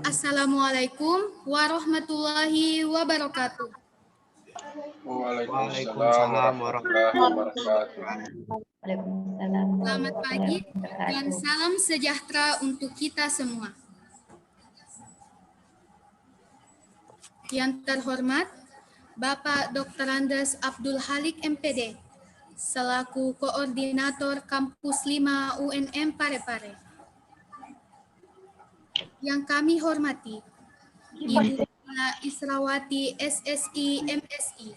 Assalamualaikum warahmatullahi wabarakatuh. Waalaikumsalam warahmatullahi wabarakatuh. Selamat pagi dan salam sejahtera untuk kita semua. Yang terhormat, Bapak Dr. Andes Abdul Halik MPD, selaku Koordinator Kampus 5 UNM Parepare. Yang kami hormati, Ibu Israwati SSI MSI,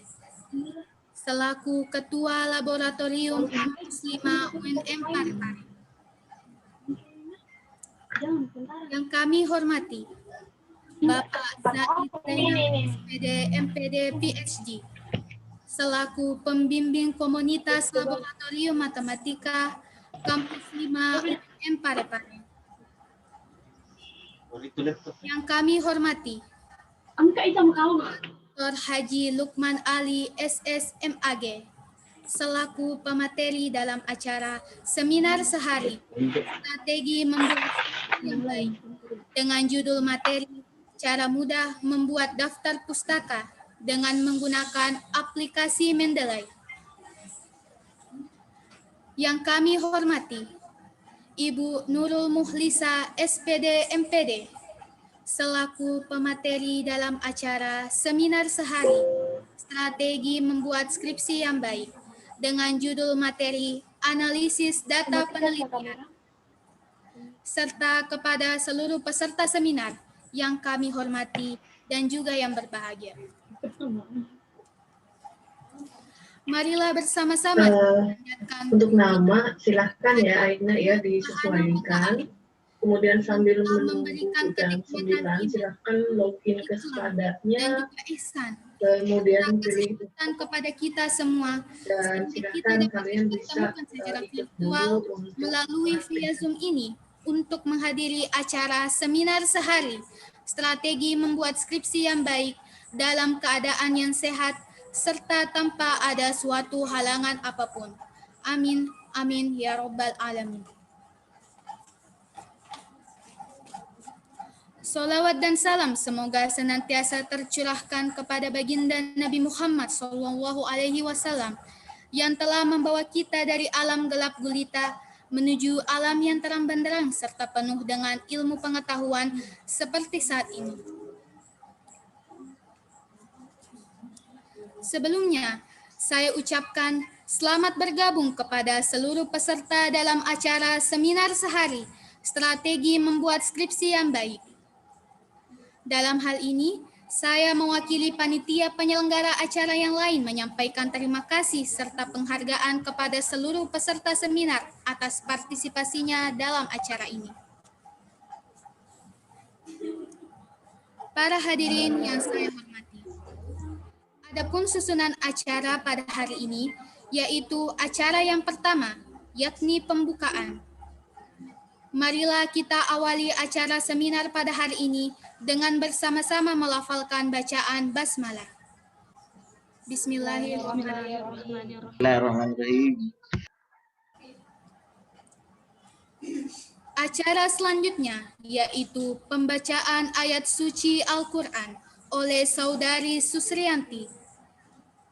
selaku Ketua Laboratorium Kampus 5 UNM Parepare. Yang kami hormati, Bapak Zaid Zainal SPD MPD PhD, selaku Pembimbing Komunitas Laboratorium Matematika Kampus 5 UNM Parepare. Yang kami hormati, Dr. Haji Lukman Ali SSMAG, selaku pemateri dalam acara Seminar Sehari Strategi Membuat yang Baik dengan judul materi Cara Mudah Membuat Daftar Pustaka dengan menggunakan aplikasi Mendeley. Yang kami hormati, Ibu Nurul Muhlisa SPD MPD, selaku pemateri dalam acara Seminar Sehari Strategi Membuat Skripsi yang Baik dengan judul materi Analisis Data Penelitian, serta kepada seluruh peserta seminar yang kami hormati dan juga yang berbahagia. Marilah bersama-sama untuk nama silahkan ya Aina ya disesuaikan. Kemudian sambil menunggu jam 9 silahkan login ke Spadatnya. Kemudian pilih kepada kita semua dan silahkan kalian bisa secara virtual melalui via Zoom ini untuk menghadiri acara Seminar Sehari Strategi Membuat Skripsi yang Baik dalam keadaan yang sehat serta tanpa ada suatu halangan apapun. Amin, amin, ya Rabbal Alamin. Salawat dan salam semoga senantiasa tercurahkan kepada baginda Nabi Muhammad SAW yang telah membawa kita dari alam gelap gulita menuju alam yang terang benderang serta penuh dengan ilmu pengetahuan seperti saat ini. Sebelumnya, saya ucapkan selamat bergabung kepada seluruh peserta dalam acara Seminar Sehari Strategi Membuat Skripsi yang Baik. Dalam hal ini, saya mewakili panitia penyelenggara acara yang lain menyampaikan terima kasih serta penghargaan kepada seluruh peserta seminar atas partisipasinya dalam acara ini. Para hadirin yang saya hormati, adapun susunan acara pada hari ini, yaitu acara yang pertama, yakni pembukaan. Marilah kita awali acara seminar pada hari ini dengan bersama-sama melafalkan bacaan basmalah. Bismillahirrahmanirrahim. Acara selanjutnya yaitu pembacaan ayat suci Al-Quran oleh Saudari Susrianti.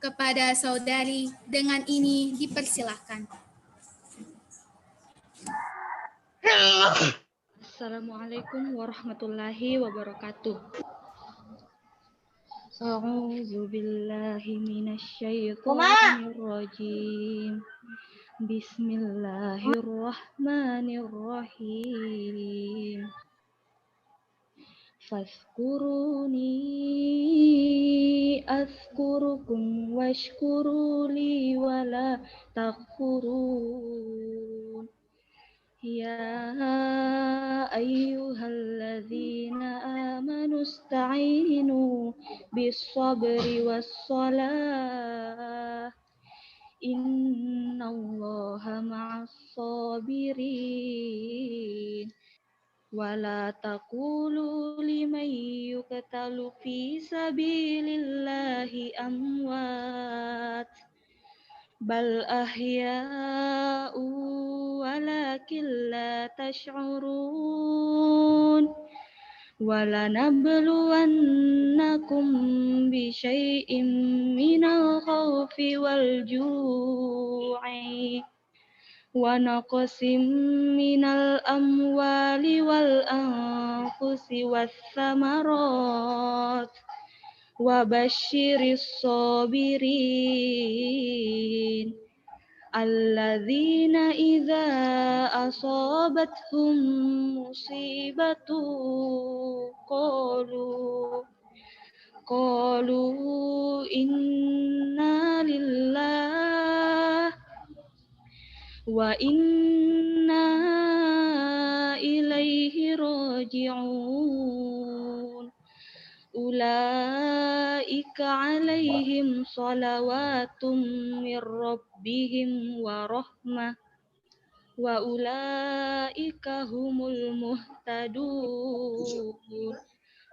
Kepada saudari dengan ini dipersilahkan. Assalamualaikum warahmatullahi wabarakatuh. A'udzu billahi minasyaitonir rajim. Bismillahirrahmanirrahim. Fazkuruni azkurukum washkuruli wala takfurun. Ya ayyuhalladzina amanu ista'inu bis-sabri was-salah. Innallaha ma'as-sabirin. Wala taqulu liman yuqtalu fi sabilillahi amwat. Bal ahya'u walakin la tash'urun. وَلَنَبْلُوَنَّكُمْ بِشَيْءٍ مِّنَ الْخَوْفِ وَالْجُوعِ وَنَقْصٍ مِّنَ الْأَمْوَالِ وَالْأَنفُسِ وَالثَّمَرَاتِ وَبَشِّرِ الصَّابِرِينَ الَّذِينَ إِذَا أَصَابَتْهُم مُّصِيبَةٌ قَالُوا إِنَّا لِلَّهِ وَإِنَّا إِلَيْهِ رَاجِعُونَ أُولَئِكَ عَلَيْهِمْ صَلَوَاتٌ مِّن رَّبِّهِمْ وَرَحْمَةٌ وَأُولَئِكَ هُمُ الْمُهْتَدُونَ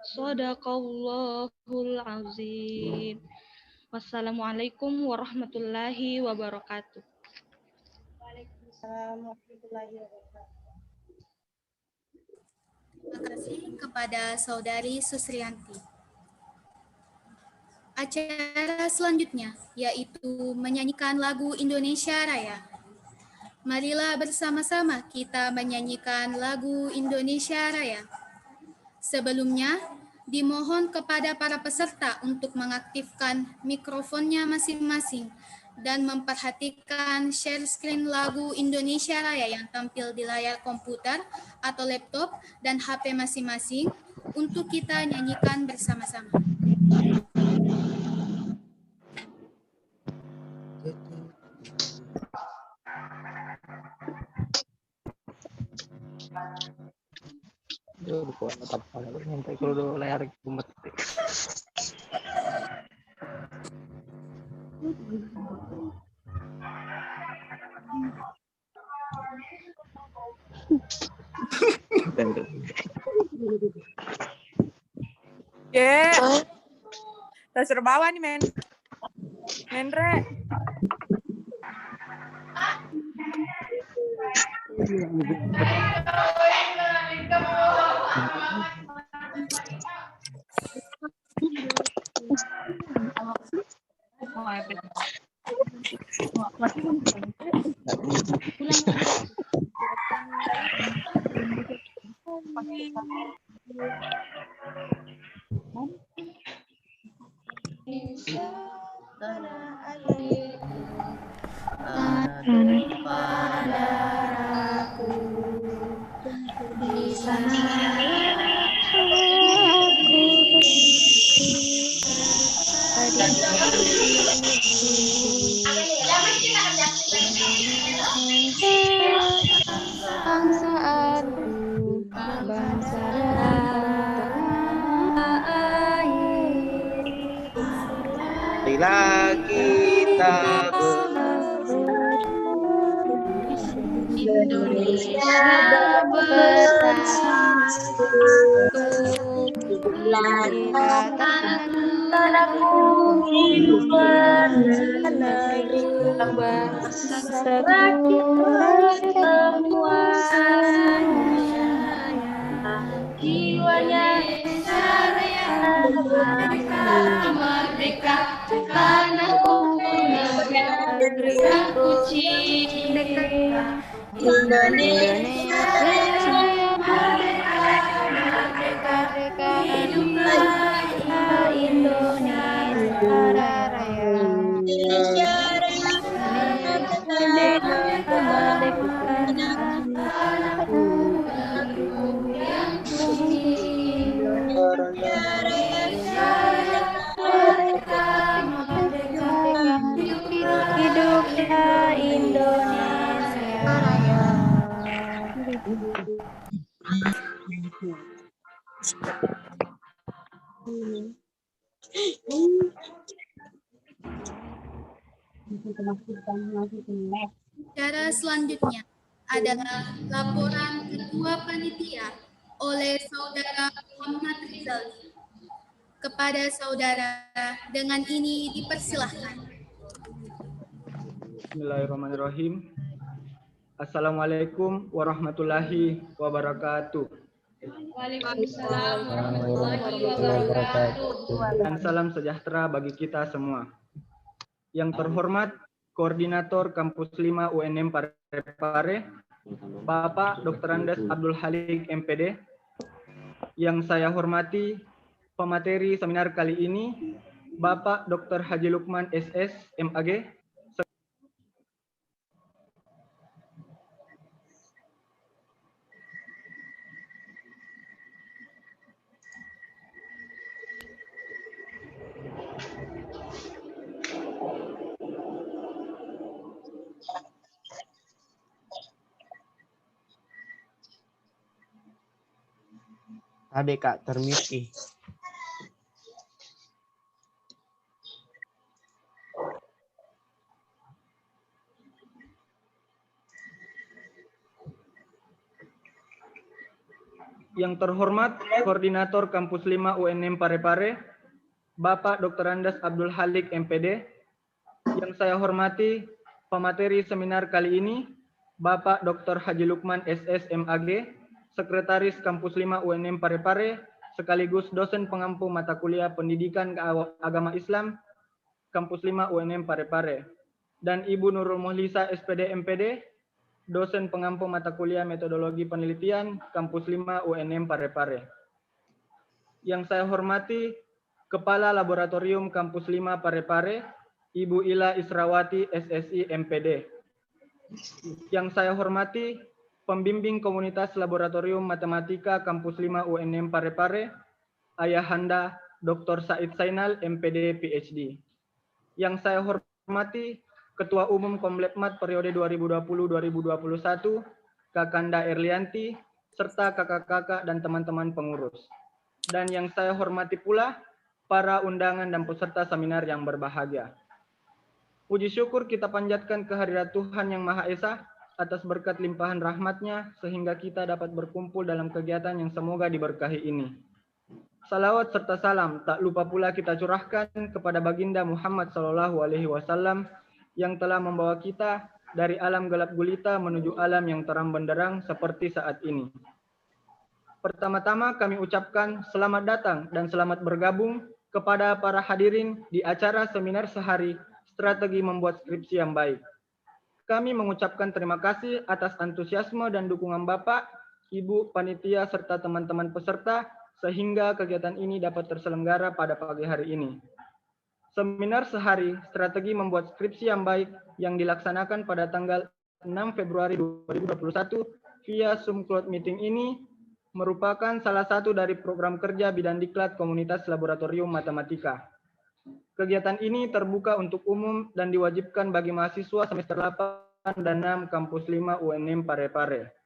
Shadaqallahul azim. Wassalamualaikum warahmatullahi wabarakatuh. Waalaikumsalam warahmatullahi wabarakatuh. Terima kasih kepada Saudari Susrianti. Acara selanjutnya yaitu menyanyikan lagu Indonesia Raya. Marilah bersama-sama kita menyanyikan lagu Indonesia Raya. Sebelumnya, dimohon kepada para peserta untuk mengaktifkan mikrofonnya masing-masing dan memperhatikan share screen lagu Indonesia Raya yang tampil di layar komputer atau laptop dan HP masing-masing untuk kita nyanyikan bersama-sama. Suruh bawa nih Mendre. Di sana bangsaanku, bangsa dan tanah air. Marilah kita Indonesia bersatu, lahirlah tanahku hidup bernegeri bangsa semuanya, jiwanya merdeka, tanahku negeriku cinta. Indonesia Raya merdeka, hiduplah Indonesia Raya. Indonesia Raya merdeka, tanahku yang kuning. Indonesia Raya merdeka, hiduplah Indonesia Raya. Acara selanjutnya adalah laporan Ketua Panitia oleh Saudara Muhammad Rizali. Kepada saudara, dengan ini dipersilahkan. Bismillahirrahmanirrahim. Assalamualaikum warahmatullahi wabarakatuh. Waalaikumsalam warahmatullahi wabarakatuh. Dan salam sejahtera bagi kita semua. Yang terhormat Koordinator Kampus 5 UNM Parepare, Bapak Dr. Andes Abdul Halik MPD. Yang saya hormati pemateri seminar kali ini, Bapak Dr. Haji Lukman SS MAG. Ada Kak, termute. Yang terhormat Koordinator Kampus 5 UNM Parepare, Bapak Dr. Andes Abdul Halik MPD. Yang saya hormati pemateri seminar kali ini, Bapak Dr. Haji Lukman SS MAG, Sekretaris Kampus 5 UNM Parepare, sekaligus dosen pengampu mata kuliah Pendidikan Agama Islam, Kampus 5 UNM Parepare. Dan Ibu Nurul Muhlisa SPD MPD, dosen pengampu mata kuliah Metodologi Penelitian, Kampus 5 UNM Parepare. Yang saya hormati Kepala Laboratorium Kampus 5 Parepare, Ibu Ila Israwati SSI MPD. Yang saya hormati Pembimbing Komunitas Laboratorium Matematika Kampus 5 UNM Parepare, Ayahanda Dr. Said Zainal MPD PhD. Yang saya hormati Ketua Umum Komlepmat periode 2020-2021, Kakanda Erlianti, serta kakak-kakak dan teman-teman pengurus. Dan yang saya hormati pula para undangan dan peserta seminar yang berbahagia. Puji syukur kita panjatkan kehadirat Tuhan Yang Maha Esa atas berkat limpahan rahmat-Nya sehingga kita dapat berkumpul dalam kegiatan yang semoga diberkahi ini. Salawat serta salam tak lupa pula kita curahkan kepada Baginda Muhammad SAW yang telah membawa kita dari alam gelap gulita menuju alam yang terang benderang seperti saat ini. Pertama-tama kami ucapkan selamat datang dan selamat bergabung kepada para hadirin di acara seminar sehari Strategi Membuat Skripsi yang Baik. Kami mengucapkan terima kasih atas antusiasme dan dukungan Bapak, Ibu, Panitia, serta teman-teman peserta sehingga kegiatan ini dapat terselenggara pada pagi hari ini. Seminar sehari Strategi Membuat Skripsi yang Baik yang dilaksanakan pada tanggal 6 Februari 2021 via Zoom Cloud Meeting ini merupakan salah satu dari program kerja Bidang Diklat Komunitas Laboratorium Matematika. Kegiatan ini terbuka untuk umum dan diwajibkan bagi mahasiswa semester 8 dan 6 Kampus 5 UNM Parepare.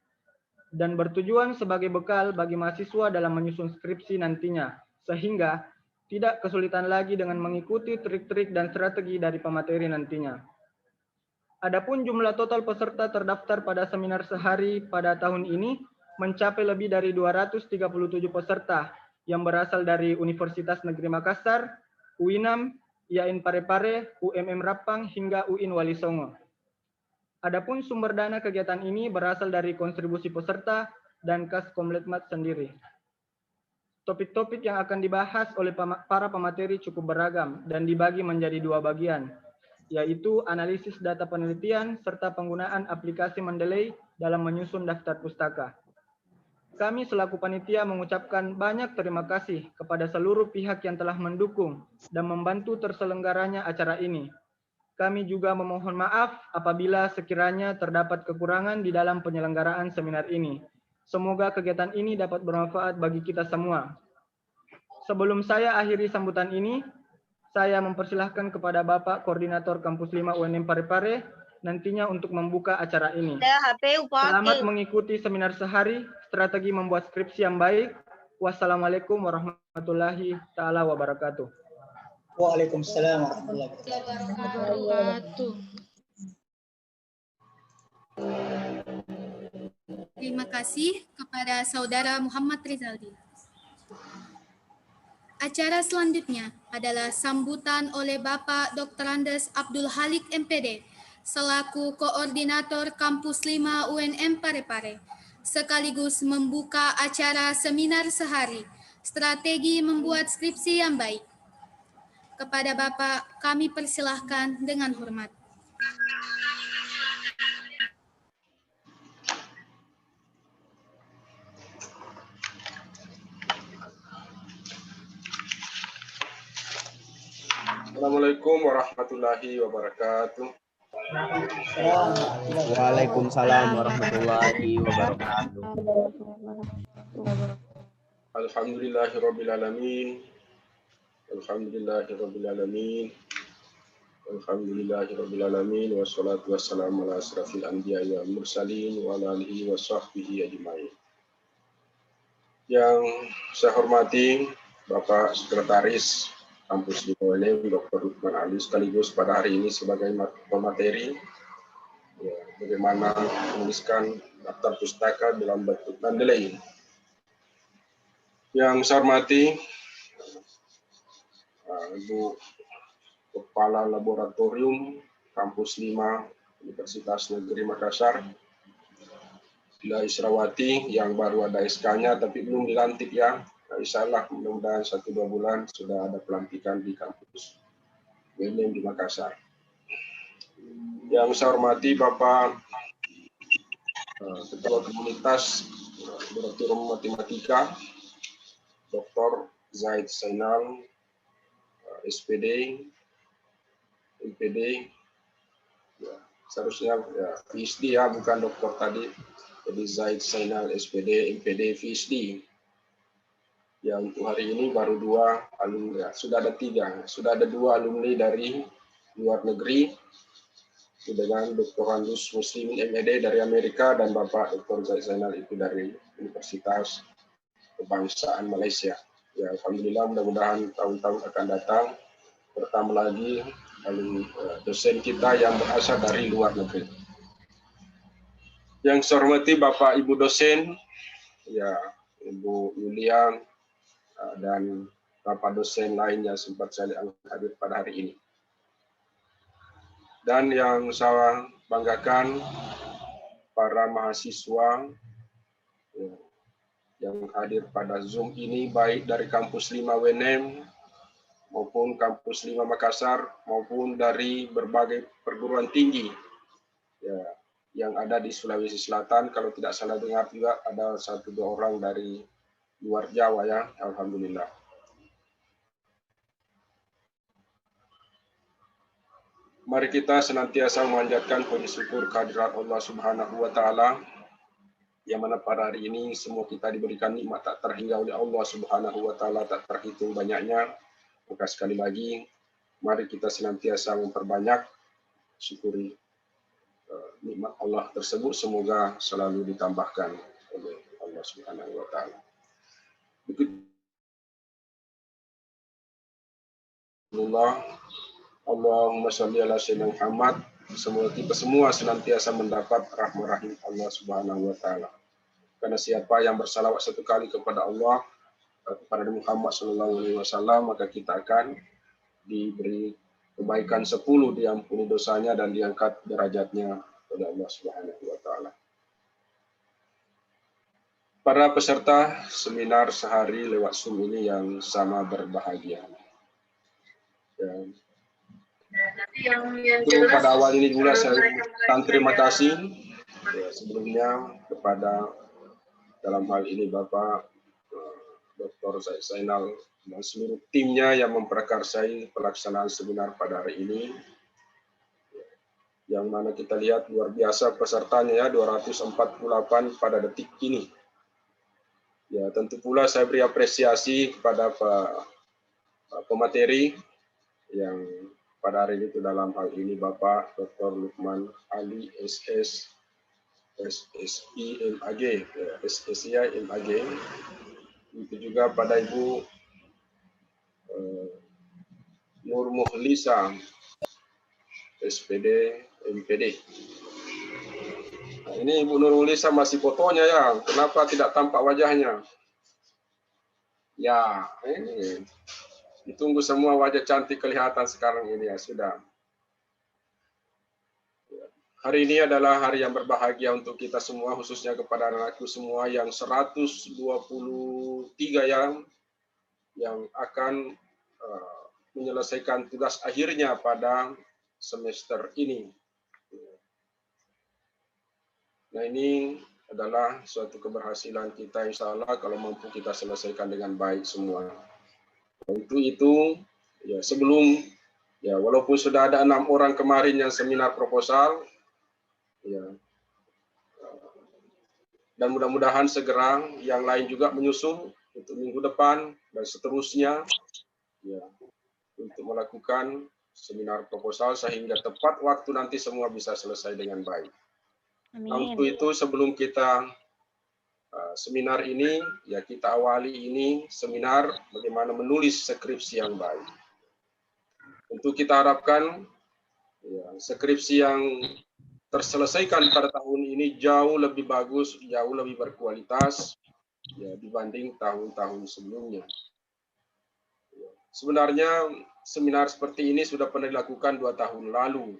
Dan bertujuan sebagai bekal bagi mahasiswa dalam menyusun skripsi nantinya, sehingga tidak kesulitan lagi dengan mengikuti trik-trik dan strategi dari pemateri nantinya. Adapun jumlah total peserta terdaftar pada seminar sehari pada tahun ini mencapai lebih dari 237 peserta yang berasal dari Universitas Negeri Makassar, UINAM, IAIN Parepare, UMM Rapang, hingga UIN Wali Songo. Adapun sumber dana kegiatan ini berasal dari kontribusi peserta dan kas Komletmat sendiri. Topik-topik yang akan dibahas oleh para pemateri cukup beragam dan dibagi menjadi dua bagian, yaitu analisis data penelitian serta penggunaan aplikasi Mendeley dalam menyusun daftar pustaka. Kami selaku panitia mengucapkan banyak terima kasih kepada seluruh pihak yang telah mendukung dan membantu terselenggaranya acara ini. Kami juga memohon maaf apabila sekiranya terdapat kekurangan di dalam penyelenggaraan seminar ini. Semoga kegiatan ini dapat bermanfaat bagi kita semua. Sebelum saya akhiri sambutan ini, saya mempersilahkan kepada Bapak Koordinator Kampus 5 UNM Parepare nantinya untuk membuka acara ini. Selamat mengikuti seminar sehari Strategi Membuat Skripsi yang Baik. Wassalamualaikum warahmatullahi taala wabarakatuh. Waalaikumsalam warahmatullahi Wabarakatuh. Terima kasih kepada Saudara Muhammad Rizaldi. Acara selanjutnya adalah sambutan oleh Bapak Dr. Andes Abdul Halik MPD selaku Koordinator Kampus 5 UNM Parepare. sekaligus membuka acara seminar sehari, strategi membuat skripsi yang baik. Kepada Bapak, kami persilahkan dengan hormat. Assalamualaikum warahmatullahi wabarakatuh. Waalaikumsalam warahmatullahi wabarakatuh. Alhamdulillahirabbil alamin. Alhamdulillahirabbil alamin. Alhamdulillahirabbil alamin wassalatu wassalamu ala asrafil anbiya'i wal mursalin wa ala alihi wa sahbihi ajmain. Yang saya hormati Bapak Sekretaris Kampus di UNM Dr. Lukman Ali, sekaligus pada hari ini sebagai pemateri ya, bagaimana menuliskan daftar pustaka dalam bentuk Mendeley. Yang saya hormati Ibu Kepala Laboratorium Kampus 5 Universitas Negeri Makassar, Bila Israwati, yang baru ada SK-nya tapi belum dilantik ya. Nah, insya Allah mudah-mudahan 1-2 bulan sudah ada pelantikan di kampus UNM di Makassar. Yang saya hormati Bapak Ketua Komunitas Laboratorium Matematika, Dr. Zaid Zainal, SPD, MPD, ya, seharusnya ya, PhD ya, bukan doktor tadi. Jadi Zaid Zainal, SPD, MPD, PhD. Yang untuk hari ini baru 2 alumni, ya, sudah ada 3, sudah ada 2 alumni dari luar negeri, dengan Doktorandus Muslimin MED dari Amerika dan Bapak Dr. Zaid Zainal itu dari Universitas Kebangsaan Malaysia. Ya, alhamdulillah, mudah-mudahan tahun-tahun akan datang bertambah lagi dosen kita yang berasal dari luar negeri. Yang saya hormati Bapak Ibu dosen, ya Ibu Yulia dan Bapak dosen lainnya sempat saya hadir pada hari ini. Dan yang saya banggakan para mahasiswa ya, yang hadir pada Zoom ini, baik dari kampus 5 UNM maupun kampus 5 Makassar maupun dari berbagai perguruan tinggi ya, yang ada di Sulawesi Selatan. Kalau tidak salah dengar juga ada 1-2 orang dari luar Jawa ya, alhamdulillah. Mari kita senantiasa memanjatkan puji syukur kehadirat Allah Subhanahu wa taala, yang mana pada hari ini semua kita diberikan nikmat tak terhingga oleh Allah Subhanahu wa taala, tak terhitung banyaknya. Maka sekali lagi mari kita senantiasa memperbanyak syukuri nikmat Allah tersebut, semoga selalu ditambahkan oleh Allah Subhanahu wa taala. Allahumma sholli ala sayyidina Muhammad. Semoga kita semua senantiasa mendapat rahmat rahim Allah Subhanahu wa taala. Karena siapa yang bersalawat 1 kali kepada Allah, kepada Muhammad sallallahu alaihi wasallam, maka kita akan diberi kebaikan 10, diampuni dosanya dan diangkat derajatnya oleh Allah Subhanahu wa taala. Para peserta seminar sehari lewat Zoom ini yang sama berbahagia. Dan pada awal ini juga saya ucapkan terima kasih ya, sebelumnya kepada dalam hal ini Bapak Dr. Zaid Zainal dan seluruh timnya yang memprakarsai pelaksanaan seminar pada hari ini, yang mana kita lihat luar biasa pesertanya ya, 248 pada detik ini. Ya, tentu pula saya beri apresiasi kepada pemateri yang pada hari ini dalam hal ini Bapak Dr. Lukman Ali SS SSI MAG, SSI MAG. Itu juga pada Ibu Nur Muhlisa SPD MPD. Nah, ini Ibu Nur Muhlisa masih fotonya ya, kenapa tidak tampak wajahnya? Ya, ini ditunggu semua wajah cantik kelihatan sekarang ini ya, sudah. Hari ini adalah hari yang berbahagia untuk kita semua, khususnya kepada anak-anakku semua yang 123 yang akan menyelesaikan tugas akhirnya pada semester ini. Nah, ini adalah suatu keberhasilan kita, insya Allah, kalau mampu kita selesaikan dengan baik semua. Untuk itu, ya sebelum, ya walaupun sudah ada 6 orang kemarin yang seminar proposal, ya, dan mudah-mudahan segera yang lain juga menyusul untuk minggu depan dan seterusnya, ya, untuk melakukan seminar proposal sehingga tepat waktu nanti semua bisa selesai dengan baik. Nah, untuk itu sebelum kita seminar ini, ya kita awali ini seminar bagaimana menulis skripsi yang baik. Untuk kita harapkan ya, skripsi yang terselesaikan pada tahun ini jauh lebih bagus, jauh lebih berkualitas ya, dibanding tahun-tahun sebelumnya. Sebenarnya seminar seperti ini sudah pernah dilakukan 2 tahun lalu,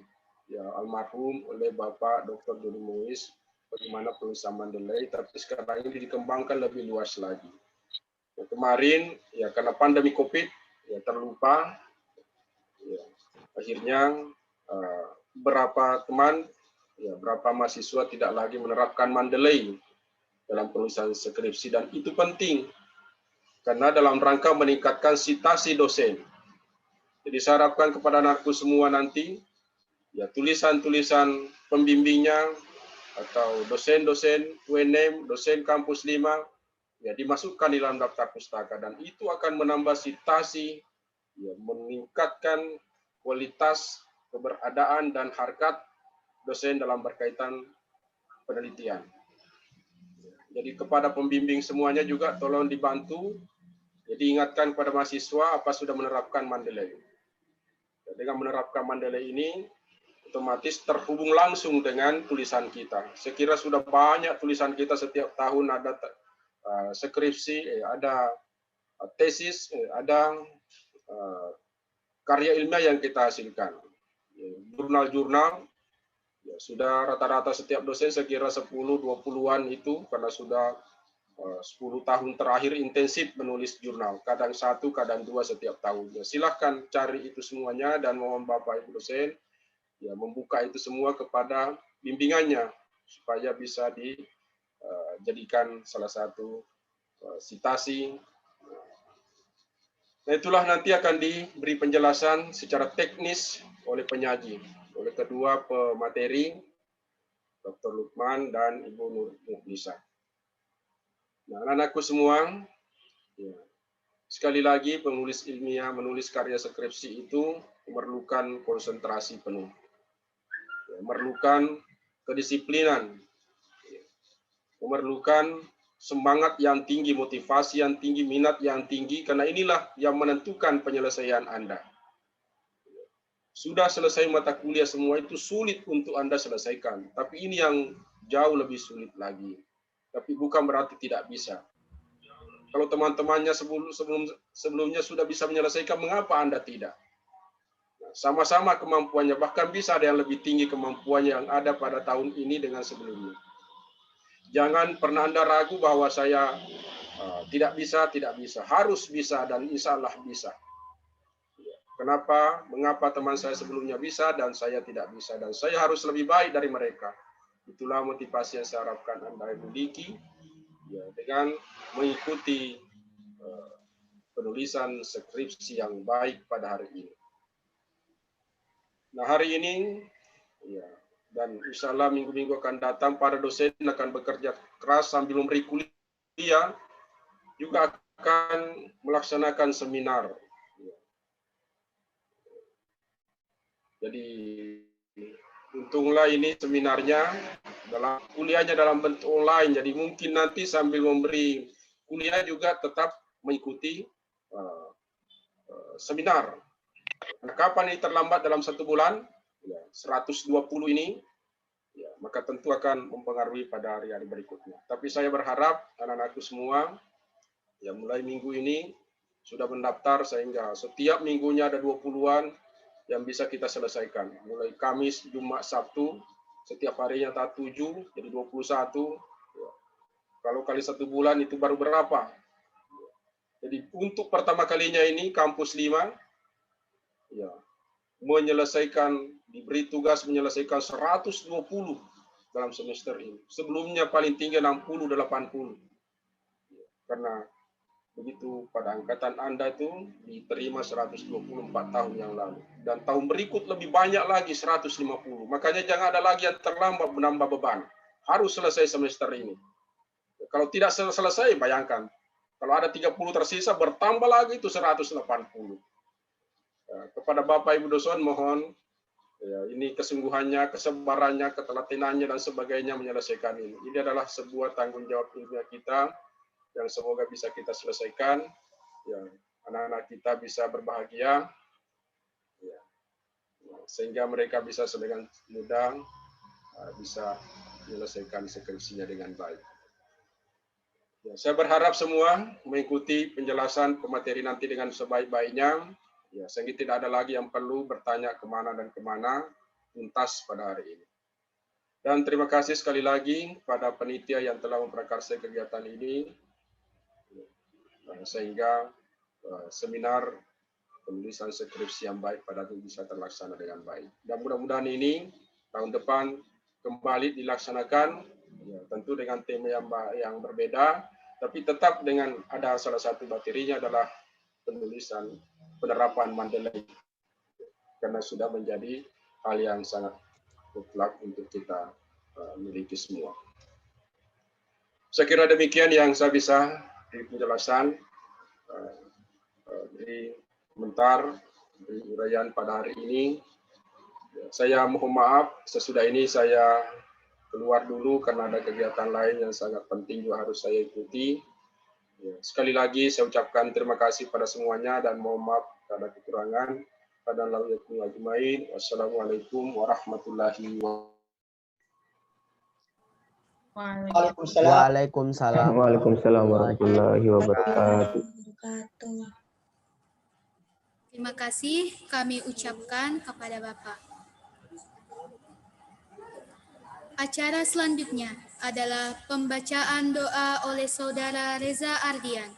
ya almarhum oleh Bapak Dr. Dodi Muiz, bagaimana penulisan Mandalay, tapi sekarang ini dikembangkan lebih luas lagi. Ya, kemarin ya karena pandemi COVID ya terlupa, ya, akhirnya beberapa teman, ya, berapa mahasiswa tidak lagi menerapkan Mandalay dalam penulisan skripsi, dan itu penting karena dalam rangka meningkatkan citasi dosen. Jadi saya harapkan kepada anakku semua nanti, ya tulisan-tulisan pembimbingnya atau dosen-dosen UNM, dosen kampus 5, ya dimasukkan di dalam daftar pustaka, dan itu akan menambah citasi, ya, meningkatkan kualitas keberadaan dan harkat dosen dalam berkaitan penelitian. Jadi kepada pembimbing semuanya juga tolong dibantu, jadi ingatkan kepada mahasiswa apa sudah menerapkan Mandalay. Dengan menerapkan Mandalay ini, otomatis terhubung langsung dengan tulisan kita. Saya kira sudah banyak tulisan kita setiap tahun, ada skripsi, ada tesis, ada karya ilmiah yang kita hasilkan. Jurnal-jurnal, ya, sudah rata-rata setiap dosen saya kira 10-20-an itu, karena sudah 10 tahun terakhir intensif menulis jurnal, kadang 1, kadang 2 setiap tahun. Ya, silahkan cari itu semuanya dan mohon Bapak Ibu dosen ya membuka itu semua kepada bimbingannya supaya bisa dijadikan salah satu citasi. Nah, itulah nanti akan diberi penjelasan secara teknis oleh penyaji, oleh kedua pemateri, Dr. Lukman dan Ibu Nur Muhlisa. Nah, anak-anakku semua, ya, sekali lagi penulis ilmiah, menulis karya skripsi itu memerlukan konsentrasi penuh, ya, memerlukan kedisiplinan, ya, memerlukan semangat yang tinggi, motivasi yang tinggi, minat yang tinggi, karena inilah yang menentukan penyelesaian Anda. Sudah selesai mata kuliah semua itu sulit untuk Anda selesaikan, tapi ini yang jauh lebih sulit lagi. Tapi bukan berarti tidak bisa. Kalau teman-temannya sebelumnya sudah bisa menyelesaikan, mengapa Anda tidak? Sama-sama kemampuannya, bahkan bisa ada yang lebih tinggi kemampuannya yang ada pada tahun ini dengan sebelumnya. Jangan pernah Anda ragu bahwa saya tidak bisa, harus bisa, dan insya Allah bisa. Kenapa? Mengapa teman saya sebelumnya bisa dan saya tidak bisa, dan saya harus lebih baik dari mereka. Itulah motivasi yang saya harapkan Anda miliki, ya, dengan mengikuti penulisan skripsi yang baik pada hari ini. Nah, hari ini, ya, dan insya Allah minggu-minggu akan datang, para dosen akan bekerja keras sambil memberi kuliah, juga akan melaksanakan seminar. Jadi, untunglah ini seminarnya, kuliahnya dalam bentuk online, jadi mungkin nanti sambil memberi kuliah juga tetap mengikuti seminar. Nah, kapan ini terlambat dalam 1 bulan? Ya, 120 ini, ya, maka tentu akan mempengaruhi pada hari-hari berikutnya. Tapi saya berharap anak-anakku semua, ya, mulai minggu ini sudah mendaftar sehingga setiap minggunya ada 20-an yang bisa kita selesaikan. Mulai Kamis, Jumat, Sabtu, Setiap harinya tak 7, jadi 21. Ya. Kalau kali 1 bulan itu baru berapa? Jadi untuk pertama kalinya ini kampus 5 ya, diberi tugas menyelesaikan 120 dalam semester ini. Sebelumnya paling tinggi 60, 80. Karena begitu pada angkatan Anda itu diterima 124 tahun yang lalu. Dan tahun berikut lebih banyak lagi 150. Makanya jangan ada lagi yang terlambat menambah beban. Harus selesai semester ini. Kalau tidak selesai, bayangkan. Kalau ada 30 tersisa, bertambah lagi itu 180. Kepada Bapak Ibu dosen mohon, ya, ini kesungguhannya, kesabarannya, ketelatenannya, dan sebagainya menyelesaikan ini. Ini adalah sebuah tanggung jawab ilmiah kita, yang semoga bisa kita selesaikan, ya, anak-anak kita bisa berbahagia, ya, sehingga mereka bisa dengan mudah bisa menyelesaikan skripsinya dengan baik. Ya, saya berharap semua mengikuti penjelasan pemateri nanti dengan sebaik-baiknya, ya, sehingga tidak ada lagi yang perlu bertanya kemana dan kemana, tuntas pada hari ini. Dan terima kasih sekali lagi pada panitia yang telah memprakarsai kegiatan ini, sehingga seminar penulisan skripsi yang baik pada itu bisa terlaksana dengan baik. Dan mudah-mudahan ini tahun depan kembali dilaksanakan, ya, tentu dengan tema yang berbeda, tapi tetap dengan ada salah satu materinya adalah penerapan Mandalay, karena sudah menjadi hal yang sangat mutlak untuk kita miliki semua. Saya kira demikian yang saya bisa di penjelasan dari komentar di uraian pada hari ini. Saya mohon maaf, sesudah ini saya keluar dulu karena ada kegiatan lain yang sangat penting juga harus saya ikuti. Sekali lagi saya ucapkan terima kasih pada semuanya dan mohon maaf ada kekurangan. Wassalamualaikum warahmatullahi wabarakatuh. Waalaikumsalam. Waalaikumsalam warahmatullahi wabarakatuh. Terima kasih kami ucapkan kepada Bapak. Acara selanjutnya adalah pembacaan doa oleh Saudara Reza Ardian.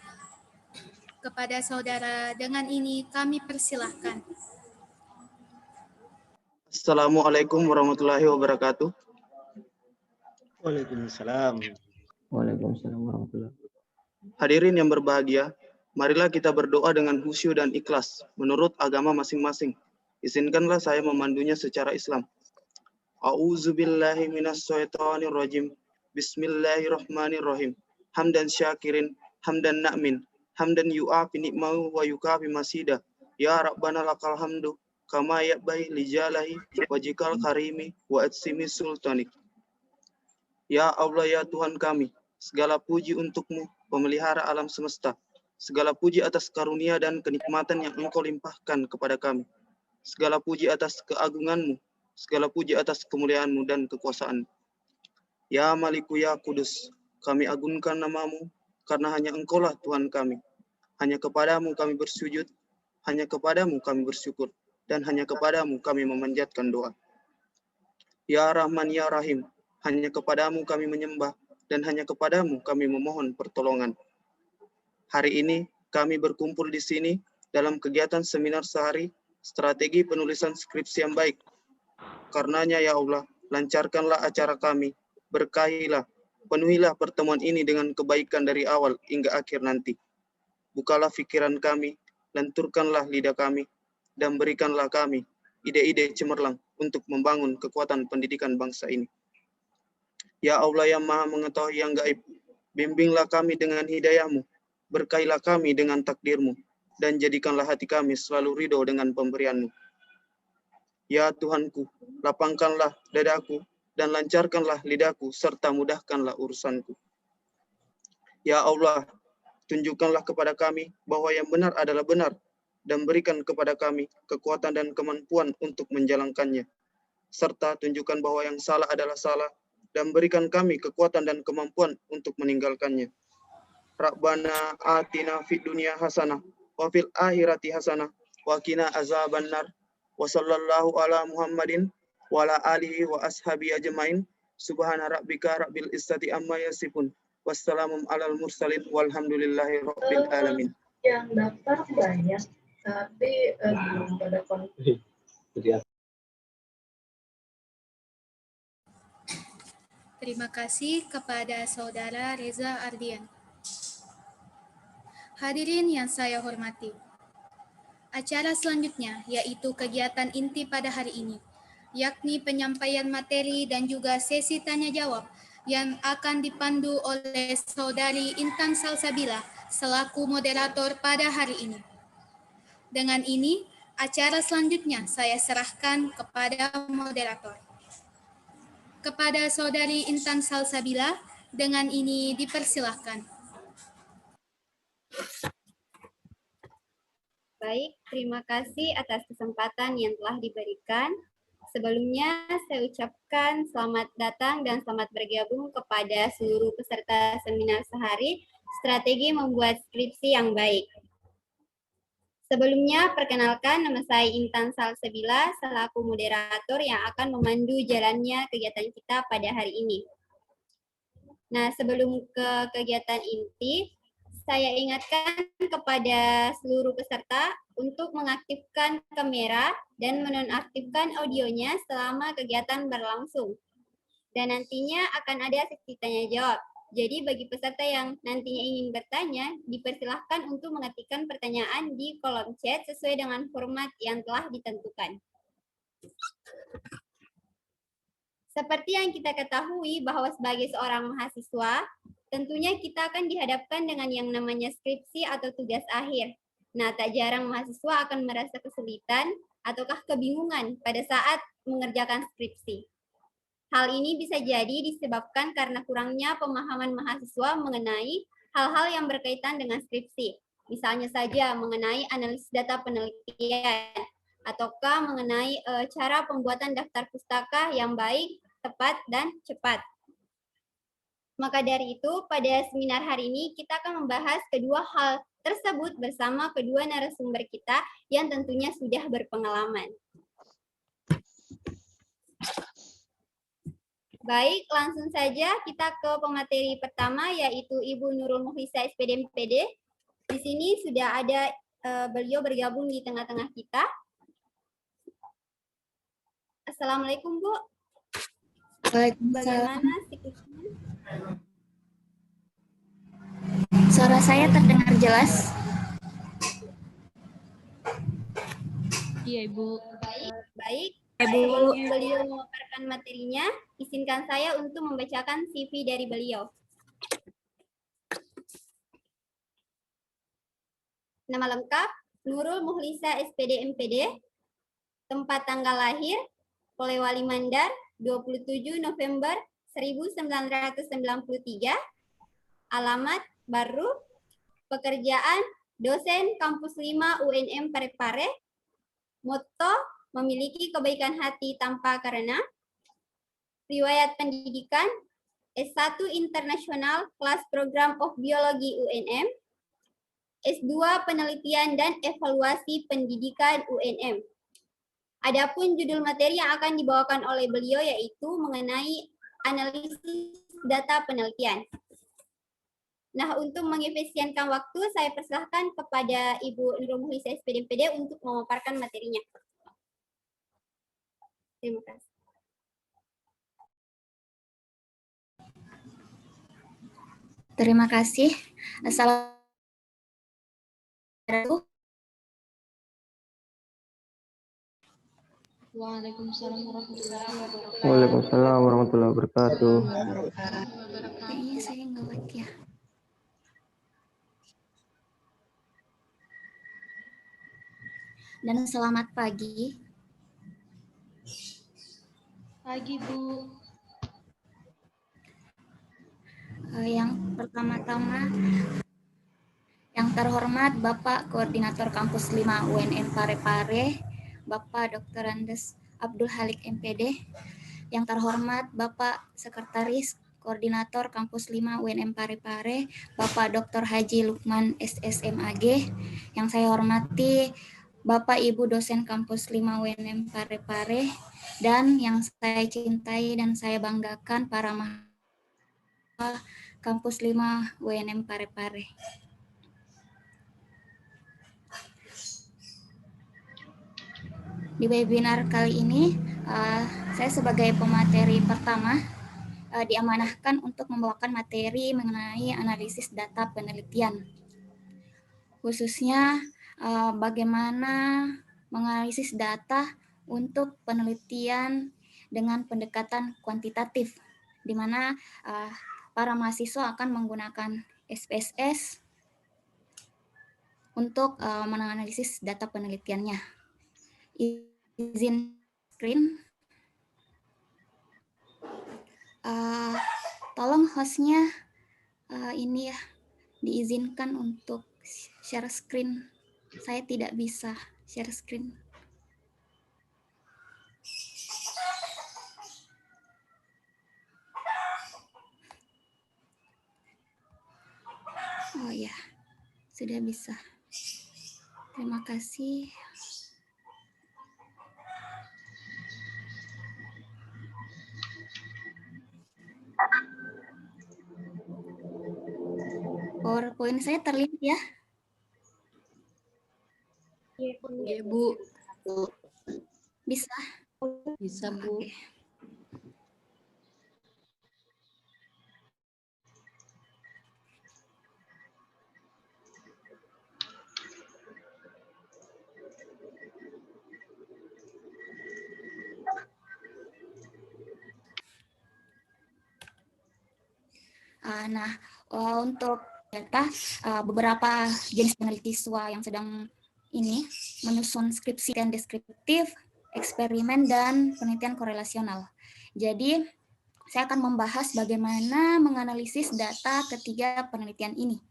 Kepada saudara dengan ini kami persilahkan. Assalamualaikum warahmatullahi wabarakatuh. Waalaikumsalam. Waalaikumsalam warahmatullahi wabarakatuh. Hadirin yang berbahagia, marilah kita berdoa dengan khusyuk dan ikhlas menurut agama masing-masing. Izinkanlah saya memandunya secara Islam. A'udzubillahi minasyaitonirrajim. Bismillahirrahmanirrahim. Hamdan syakirin, hamdan na'min, hamdan yu'afi ni'mahu wa yukafi masida. Ya Rabbana lakal hamdu, kama ya'bahi lijalahi, wajikal karimi, wa atsimi sultanik. Ya Allah, ya Tuhan kami, segala puji untukmu, pemelihara alam semesta. Segala puji atas karunia dan kenikmatan yang Engkau limpahkan kepada kami. Segala puji atas keagunganmu, segala puji atas kemuliaanmu dan kekuasaan. Ya Maliku ya Kudus, kami agungkan namamu, karena hanya Engkaulah Tuhan kami. Hanya kepadamu kami bersujud, hanya kepadamu kami bersyukur, dan hanya kepadamu kami memanjatkan doa. Ya Rahman ya Rahim, hanya kepadamu kami menyembah, dan hanya kepadamu kami memohon pertolongan. Hari ini kami berkumpul di sini dalam kegiatan seminar sehari strategi penulisan skripsi yang baik. Karenanya ya Allah, lancarkanlah acara kami, berkahilah, penuhilah pertemuan ini dengan kebaikan dari awal hingga akhir nanti. Bukalah pikiran kami, lenturkanlah lidah kami, dan berikanlah kami ide-ide cemerlang untuk membangun kekuatan pendidikan bangsa ini. Ya Allah yang Maha Mengetahui yang gaib, bimbinglah kami dengan hidayah-Mu, berkahilah kami dengan takdir-Mu, dan jadikanlah hati kami selalu ridho dengan pemberian-Mu. Ya Tuhanku, lapangkanlah dadaku dan lancarkanlah lidahku serta mudahkanlah urusanku. Ya Allah, tunjukkanlah kepada kami bahwa yang benar adalah benar dan berikan kepada kami kekuatan dan kemampuan untuk menjalankannya. Serta tunjukkan bahwa yang salah adalah salah dan berikan kami kekuatan dan kemampuan untuk meninggalkannya. Rabbana atina fid dunya hasanah wa fil akhirati hasanah wa qina azabannar. Wa sallallahu ala Muhammadin wa ala alihi wa ashabi ajmain. Subhana rabbika rabbil izzati amma yasifun. Wassalamu alal mursalin walhamdulillahi rabbil alamin. Yang daftar banyak, tapi belum pada konflik. Terima kasih kepada Saudara Reza Ardian. Hadirin yang saya hormati, acara selanjutnya yaitu kegiatan inti pada hari ini, yakni penyampaian materi dan juga sesi tanya jawab yang akan dipandu oleh Saudari Intan Salsabila selaku moderator pada hari ini. Dengan ini, acara selanjutnya saya serahkan kepada moderator. Kepada Saudari Intan Salsabila, dengan ini dipersilahkan. Baik, terima kasih atas kesempatan yang telah diberikan. Sebelumnya, saya ucapkan selamat datang dan selamat bergabung kepada seluruh peserta seminar sehari Strategi Membuat Skripsi yang Baik. Sebelumnya, perkenalkan nama saya Intan Salsabila selaku moderator yang akan memandu jalannya kegiatan kita pada hari ini. Nah, sebelum ke kegiatan inti, saya ingatkan kepada seluruh peserta untuk mengaktifkan kamera dan menonaktifkan audionya selama kegiatan berlangsung. Dan nantinya akan ada sesi tanya jawab. Jadi bagi peserta yang nantinya ingin bertanya, dipersilahkan untuk mengetikkan pertanyaan di kolom chat sesuai dengan format yang telah ditentukan. Seperti yang kita ketahui bahwa sebagai seorang mahasiswa, tentunya kita akan dihadapkan dengan yang namanya skripsi atau tugas akhir. Nah, tak jarang mahasiswa akan merasa kesulitan ataukah kebingungan pada saat mengerjakan skripsi. Hal ini bisa jadi disebabkan karena kurangnya pemahaman mahasiswa mengenai hal-hal yang berkaitan dengan skripsi. Misalnya saja mengenai analisis data penelitian, ataukah mengenai cara pembuatan daftar pustaka yang baik, tepat, dan cepat. Maka dari itu, pada seminar hari ini kita akan membahas kedua hal tersebut bersama kedua narasumber kita yang tentunya sudah berpengalaman. Baik, langsung saja kita ke pemateri pertama, yaitu Ibu Nurul Muhlisa, SPD MPD. Di sini sudah ada beliau bergabung di tengah-tengah kita. Assalamualaikum, Bu. Bagaimana siklusnya? Suara saya terdengar jelas? Iya, Ibu. Baik. Sebelum beliau memaparkan materinya, izinkan saya untuk membacakan CV dari beliau. Nama lengkap, Nurul Muhlisa, SPD MPD. Tempat tanggal lahir, Polewali Mandar, 27 November 1993. Alamat baru, pekerjaan dosen kampus 5 UNM Parepare. Motto, memiliki kebaikan hati tanpa karena. Riwayat pendidikan, S1 Internasional Kelas Program of Biologi UNM. S2 Penelitian dan Evaluasi Pendidikan UNM. Adapun judul materi yang akan dibawakan oleh beliau yaitu mengenai analisis data penelitian. Nah, untuk mengefisienkan waktu, saya persilahkan kepada Ibu Nurul Muhlisa, SPD MPD untuk memaparkan materinya. Terima kasih. Terima kasih. Assalamualaikum. Waalaikumsalam warahmatullahi wabarakatuh. Waalaikumsalam warahmatullahi wabarakatuh. Kayaknya saya nggak lihat ya. Dan selamat pagi. Pagi, Bu. Yang pertama-tama, yang terhormat Bapak Koordinator Kampus 5 UNM Parepare, Bapak Dr. Andes Abdul Halik MPD. Yang terhormat Bapak Sekretaris Koordinator Kampus 5 UNM Parepare, Bapak Dr. Haji Lukman SSMAG. Yang saya hormati Bapak Ibu dosen kampus 5 UNM Parepare, dan yang saya cintai dan saya banggakan para mahasiswa kampus 5 UNM Parepare. Di webinar kali ini, saya sebagai pemateri pertama diamanahkan untuk membawakan materi mengenai analisis data penelitian. Khususnya bagaimana menganalisis data untuk penelitian dengan pendekatan kuantitatif, di mana para mahasiswa akan menggunakan SPSS untuk menganalisis data penelitiannya. Izin screen. Tolong hostnya ini ya diizinkan untuk share screen. Saya tidak bisa share screen. Oh ya, sudah bisa. Terima kasih. PowerPoint saya terlihat ya? Iya, Bu. Bisa? Bisa, Bu. Oke. Nah, untuk data beberapa jenis peneliti siswa yang sedang ini menyusun skripsi dan deskriptif, eksperimen, dan penelitian korelasional. Jadi, saya akan membahas bagaimana menganalisis data ketiga penelitian ini.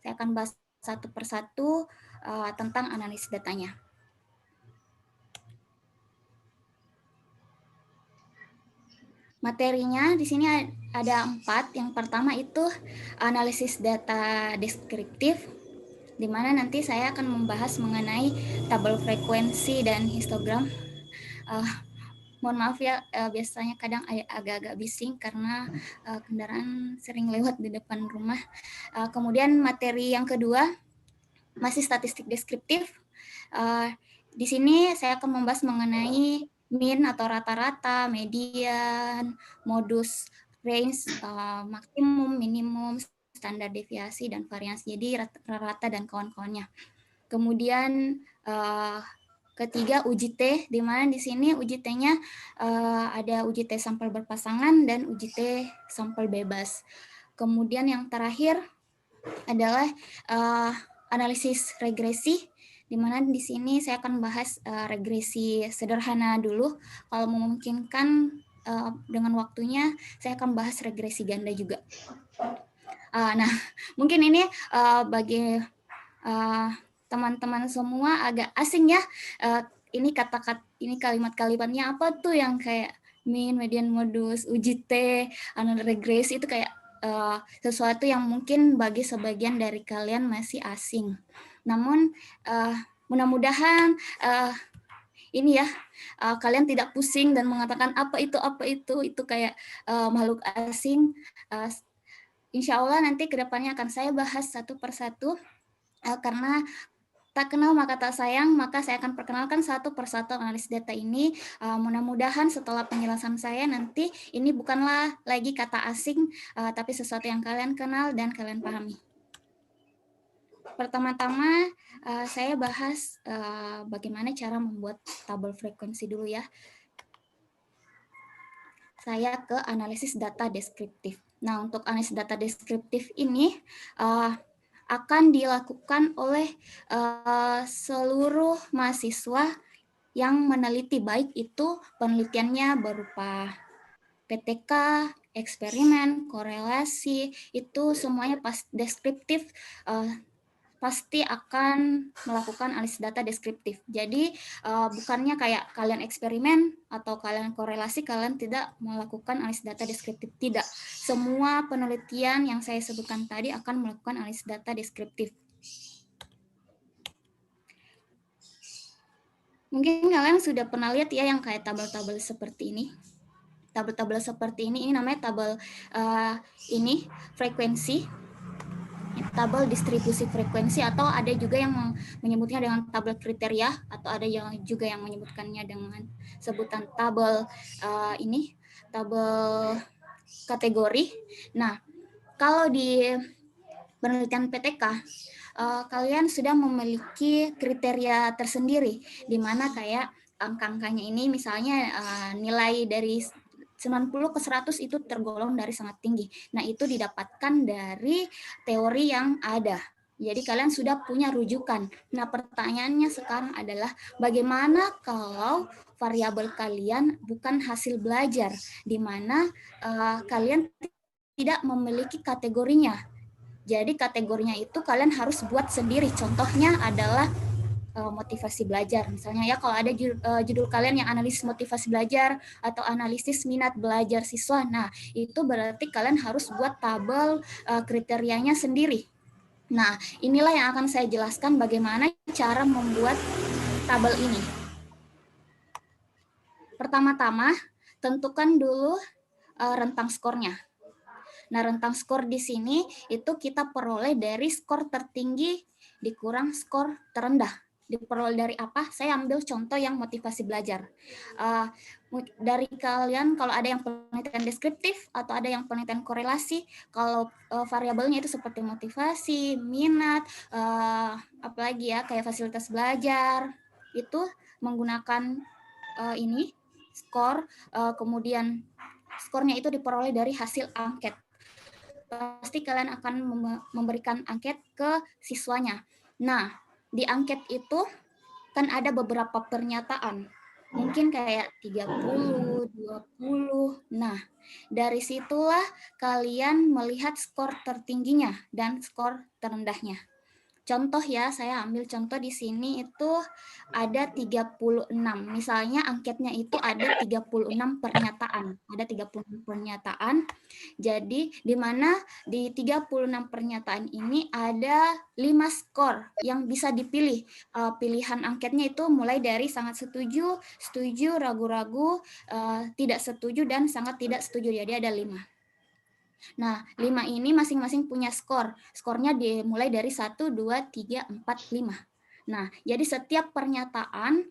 Saya akan bahas satu persatu tentang analisis datanya. Materinya di sini ada 4. Yang pertama itu analisis data deskriptif, di mana nanti saya akan membahas mengenai tabel frekuensi dan histogram. Mohon maaf ya, biasanya kadang agak-agak bising karena kendaraan sering lewat di depan rumah. Kemudian materi yang kedua masih statistik deskriptif. Di sini saya akan membahas mengenai mean atau rata-rata, median, modus, range, maksimum, minimum, standar deviasi, dan variasi. Jadi rata-rata dan kawan-kawannya. Kemudian ketiga uji T, di mana di sini uji T-nya ada uji T sampel berpasangan dan uji T sampel bebas. Kemudian yang terakhir adalah analisis regresi, di mana di sini saya akan bahas regresi sederhana dulu. Kalau memungkinkan dengan waktunya, saya akan bahas regresi ganda juga. Nah, mungkin ini bagi teman-teman semua agak asing ya. Ini kata-kata, ini kalimat-kalimatnya apa tuh yang kayak mean, median, modus, uji T, regresi, itu kayak sesuatu yang mungkin bagi sebagian dari kalian masih asing. Namun mudah-mudahan ini ya kalian tidak pusing dan mengatakan apa itu kayak makhluk asing. Insya Allah nanti kedepannya akan saya bahas satu persatu, karena tak kenal maka tak sayang, maka saya akan perkenalkan satu persatu analis data ini. Mudah-mudahan setelah penjelasan saya nanti ini bukanlah lagi kata asing, tapi sesuatu yang kalian kenal dan kalian pahami. Pertama-tama saya bahas bagaimana cara membuat tabel frekuensi dulu ya. Saya ke analisis data deskriptif. Nah, untuk analisis data deskriptif ini akan dilakukan oleh seluruh mahasiswa yang meneliti, baik itu penelitiannya berupa PTK, eksperimen, korelasi, itu semuanya deskriptif, pasti akan melakukan analisis data deskriptif. Jadi bukannya kayak kalian eksperimen atau kalian korelasi, kalian tidak melakukan analisis data deskriptif. Tidak. Semua penelitian yang saya sebutkan tadi akan melakukan analisis data deskriptif. Mungkin kalian sudah pernah lihat ya yang kayak tabel-tabel seperti ini. Tabel-tabel seperti ini namanya tabel ini frekuensi, tabel distribusi frekuensi, atau ada juga yang menyebutnya dengan tabel kriteria, atau ada yang juga yang menyebutkannya dengan sebutan tabel ini tabel kategori. Nah, kalau di penelitian PTK kalian sudah memiliki kriteria tersendiri, di mana kayak angka-angkanya ini misalnya nilai dari 90 ke 100 itu tergolong dari sangat tinggi. Nah, itu didapatkan dari teori yang ada. Jadi kalian sudah punya rujukan. Nah, pertanyaannya sekarang adalah bagaimana kalau variabel kalian bukan hasil belajar, di mana kalian tidak memiliki kategorinya. Jadi kategorinya itu kalian harus buat sendiri. Contohnya adalah motivasi belajar. Misalnya ya kalau ada judul kalian yang analisis motivasi belajar atau analisis minat belajar siswa. Nah, itu berarti kalian harus buat tabel kriterianya sendiri. Nah, inilah yang akan saya jelaskan bagaimana cara membuat tabel ini. Pertama-tama, tentukan dulu rentang skornya. Nah, rentang skor di sini itu kita peroleh dari skor tertinggi dikurang skor terendah. Diperoleh dari apa? Saya ambil contoh yang motivasi belajar. Dari kalian kalau ada yang penelitian deskriptif atau ada yang penelitian korelasi, kalau variabelnya itu seperti motivasi, minat, apalagi ya kayak fasilitas belajar, itu menggunakan ini skor, kemudian skornya itu diperoleh dari hasil angket. Pasti kalian akan memberikan angket ke siswanya. Nah, di angket itu kan ada beberapa pernyataan. Mungkin kayak 30, 20. Nah, dari situlah kalian melihat skor tertingginya dan skor terendahnya. Contoh ya, saya ambil contoh di sini itu ada 36. Misalnya angketnya itu ada 36 pernyataan. Ada 36 pernyataan. Jadi di mana di 36 pernyataan ini ada 5 skor yang bisa dipilih. Pilihan angketnya itu mulai dari sangat setuju, setuju, ragu-ragu, tidak setuju, dan sangat tidak setuju. Jadi ada 5. Nah, 5 ini masing-masing punya skor. Skornya dimulai dari 1, 2, 3, 4, 5. Nah, jadi setiap pernyataan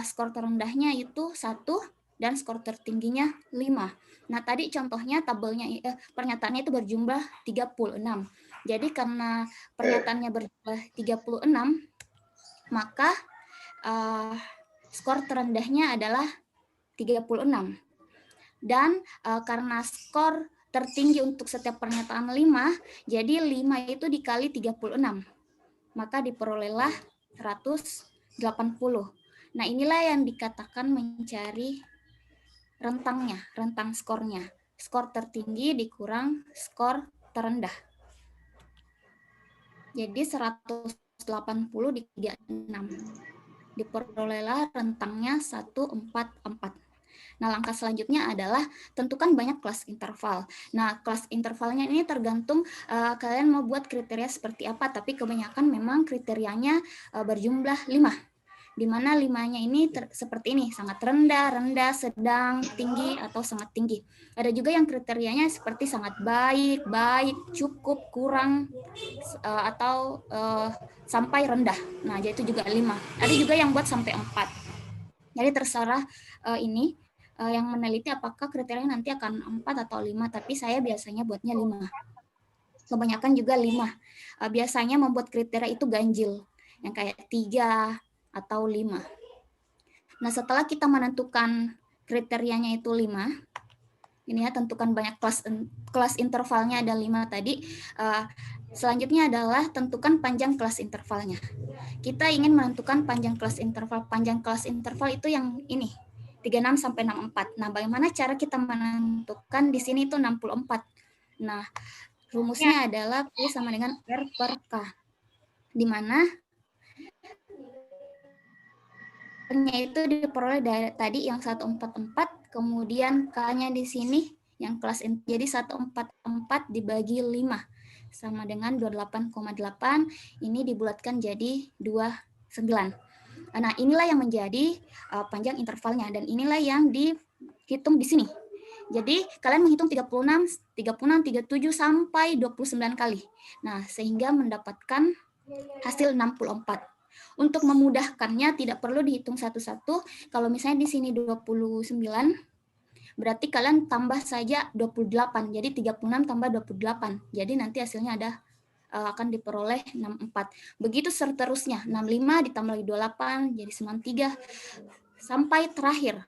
skor terendahnya itu 1 dan skor tertingginya 5. Nah, tadi contohnya tabelnya pernyataannya itu berjumlah 36. Jadi karena pernyataannya berjumlah 36, maka skor terendahnya adalah 36. Dan karena skor tertinggi untuk setiap pernyataan 5, jadi 5 itu dikali 36. Maka diperolehlah 180. Nah, inilah yang dikatakan mencari rentangnya, rentang skornya. Skor tertinggi dikurang skor terendah. Jadi 180 dikali 36. Diperolehlah rentangnya 144. Nah, langkah selanjutnya adalah tentukan banyak kelas interval. Nah, kelas intervalnya ini tergantung kalian mau buat kriteria seperti apa, tapi kebanyakan memang kriterianya berjumlah 5. Di mana 5-nya ini seperti ini, sangat rendah, rendah, sedang, tinggi, atau sangat tinggi. Ada juga yang kriterianya seperti sangat baik, baik, cukup, kurang, atau sampai rendah. Nah, jadi itu juga 5. Ada juga yang buat sampai 4. Jadi terserah ini yang meneliti apakah kriterianya nanti akan 4 atau 5, tapi saya biasanya buatnya 5. Kebanyakan juga 5. Biasanya membuat kriteria itu ganjil, yang kayak 3 atau 5. Nah, setelah kita menentukan kriterianya itu 5, ini ya, tentukan banyak kelas intervalnya ada 5 tadi. Selanjutnya adalah tentukan panjang kelas intervalnya. Kita ingin menentukan panjang kelas interval. Panjang kelas interval itu yang ini, 36 sampai 64. Nah, bagaimana cara kita menentukan di sini itu 64. Nah, rumusnya adalah P sama dengan R per K. Di mana R-nya itu diperoleh dari tadi yang 144, kemudian K-nya di sini yang kelas jadi 144 dibagi 5 sama dengan 28,8. Ini dibulatkan jadi 29. Nah, inilah yang menjadi panjang intervalnya dan inilah yang dihitung di sini. Jadi kalian menghitung 36, 37 sampai 29 kali. Nah, sehingga mendapatkan hasil 64. Untuk memudahkannya tidak perlu dihitung satu-satu. Kalau misalnya di sini 29, berarti kalian tambah saja 28. Jadi 36 tambah 28. Jadi nanti hasilnya ada akan diperoleh 64. Begitu seterusnya, 65 ditambah lagi 28 jadi 93 sampai terakhir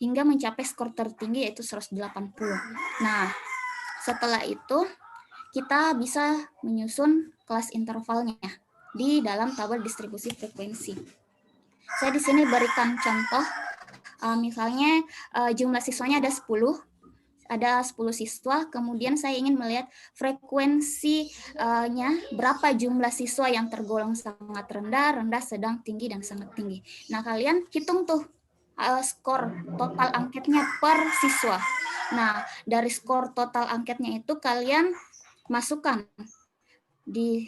hingga mencapai skor tertinggi yaitu 180. Nah, setelah itu kita bisa menyusun kelas intervalnya di dalam tabel distribusi frekuensi. Saya di sini berikan contoh, misalnya jumlah siswanya ada 10 siswa, kemudian saya ingin melihat frekuensinya berapa jumlah siswa yang tergolong sangat rendah, sedang, tinggi, dan sangat tinggi. Nah, kalian hitung tuh skor total angketnya per siswa. Nah, dari skor total angketnya itu kalian masukkan di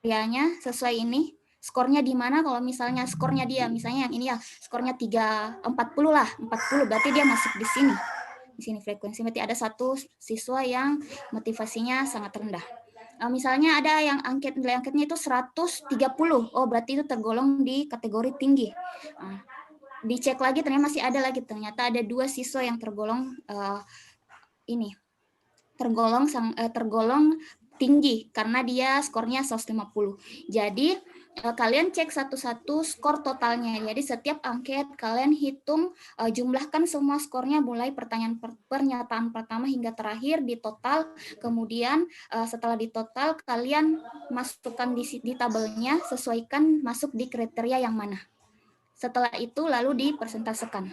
kriterianya sesuai ini. Skornya di mana? Kalau misalnya skornya dia, misalnya yang ini ya, skornya 40 lah, 40 berarti dia masuk di sini. Di sini frekuensi berarti ada satu siswa yang motivasinya sangat rendah. Misalnya ada yang nilai angketnya itu 130, oh berarti itu tergolong di kategori tinggi. Dicek lagi ternyata masih ada lagi, ternyata ada 2 siswa yang tergolong tergolong tinggi karena dia skornya 150. Jadi kalian cek satu-satu skor totalnya. Jadi setiap angket kalian hitung, jumlahkan semua skornya mulai pernyataan pertama hingga terakhir di total. Kemudian setelah di total kalian masukkan di tabelnya, sesuaikan masuk di kriteria yang mana. Setelah itu lalu dipersentasekan.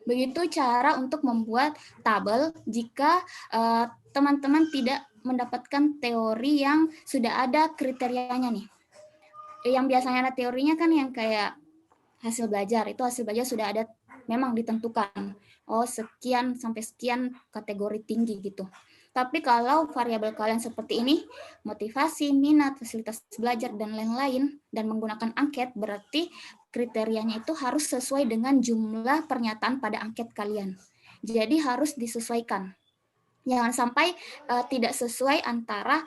Begitu cara untuk membuat tabel jika teman-teman tidak mendapatkan teori yang sudah ada kriterianya nih. Yang biasanya ada teorinya kan yang kayak hasil belajar, itu hasil belajar sudah ada memang ditentukan. Oh, sekian sampai sekian kategori tinggi gitu. Tapi kalau variabel kalian seperti ini, motivasi, minat, fasilitas belajar, dan lain-lain, dan menggunakan angket, berarti kriterianya itu harus sesuai dengan jumlah pernyataan pada angket kalian. Jadi harus disesuaikan. Jangan sampai tidak sesuai antara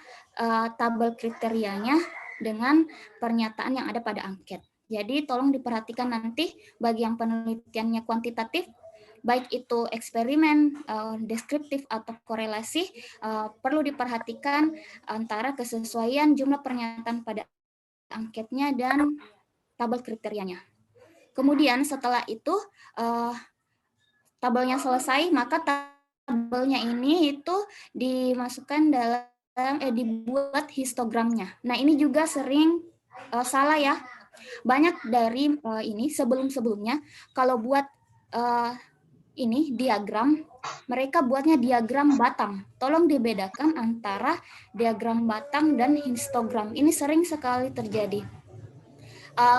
tabel kriterianya dengan pernyataan yang ada pada angket. Jadi tolong diperhatikan nanti bagi yang penelitiannya kuantitatif, baik itu eksperimen, deskriptif, atau korelasi, perlu diperhatikan antara kesesuaian jumlah pernyataan pada angketnya dan tabel kriterianya. Kemudian setelah itu tabelnya selesai, maka tabelnya ini itu dimasukkan dalam dibuat histogramnya. Nah, ini juga sering salah ya. Banyak dari ini sebelum-sebelumnya kalau buat ini diagram, mereka buatnya diagram batang. Tolong dibedakan antara diagram batang dan histogram. Ini sering sekali terjadi.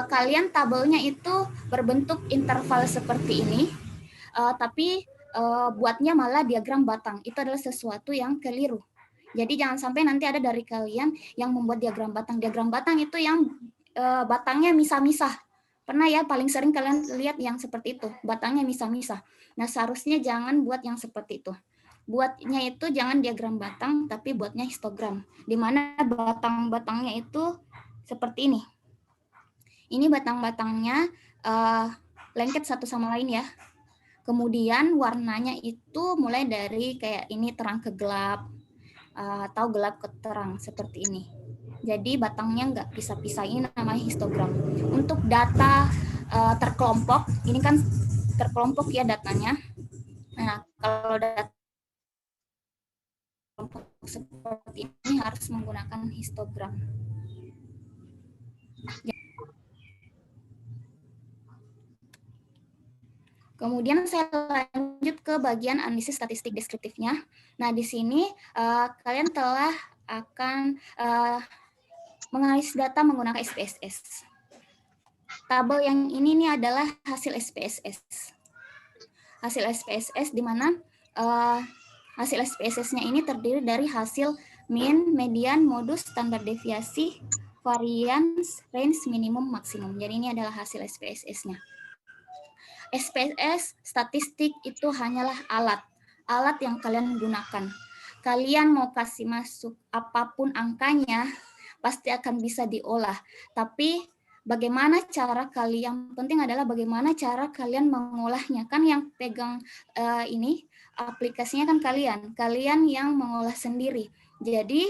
Kalian tabelnya itu berbentuk interval seperti ini, tapi buatnya malah diagram batang. Itu adalah sesuatu yang keliru. Jadi jangan sampai nanti ada dari kalian yang membuat diagram batang. Diagram batang itu yang batangnya misah-misah. Pernah ya, paling sering kalian lihat yang seperti itu, batangnya misah-misah. Nah, seharusnya jangan buat yang seperti itu. Buatnya itu jangan diagram batang, tapi buatnya histogram. Di mana batang-batangnya itu seperti ini. Ini batang-batangnya lengket satu sama lain ya. Kemudian warnanya itu mulai dari kayak ini terang ke gelap, atau gelap ke terang seperti ini. Jadi batangnya nggak pisah-pisah, ini namanya histogram. Untuk data terkelompok, ini kan terkelompok ya datanya. Nah, kalau data kelompok seperti ini harus menggunakan histogram. Kemudian saya lanjut ke bagian analisis statistik deskriptifnya. Nah, di sini kalian telah akan menganalisis data menggunakan SPSS. Tabel yang ini adalah hasil SPSS. Hasil SPSS di mana hasil SPSS-nya ini terdiri dari hasil mean, median, modus, standar deviasi, variance, range, minimum, maksimum. Jadi ini adalah hasil SPSS-nya. SPSS, statistik itu hanyalah alat yang kalian gunakan. Kalian mau kasih masuk apapun angkanya, pasti akan bisa diolah. Tapi bagaimana cara kalian, penting adalah bagaimana cara kalian mengolahnya. Kan yang pegang ini aplikasinya kan kalian yang mengolah sendiri. Jadi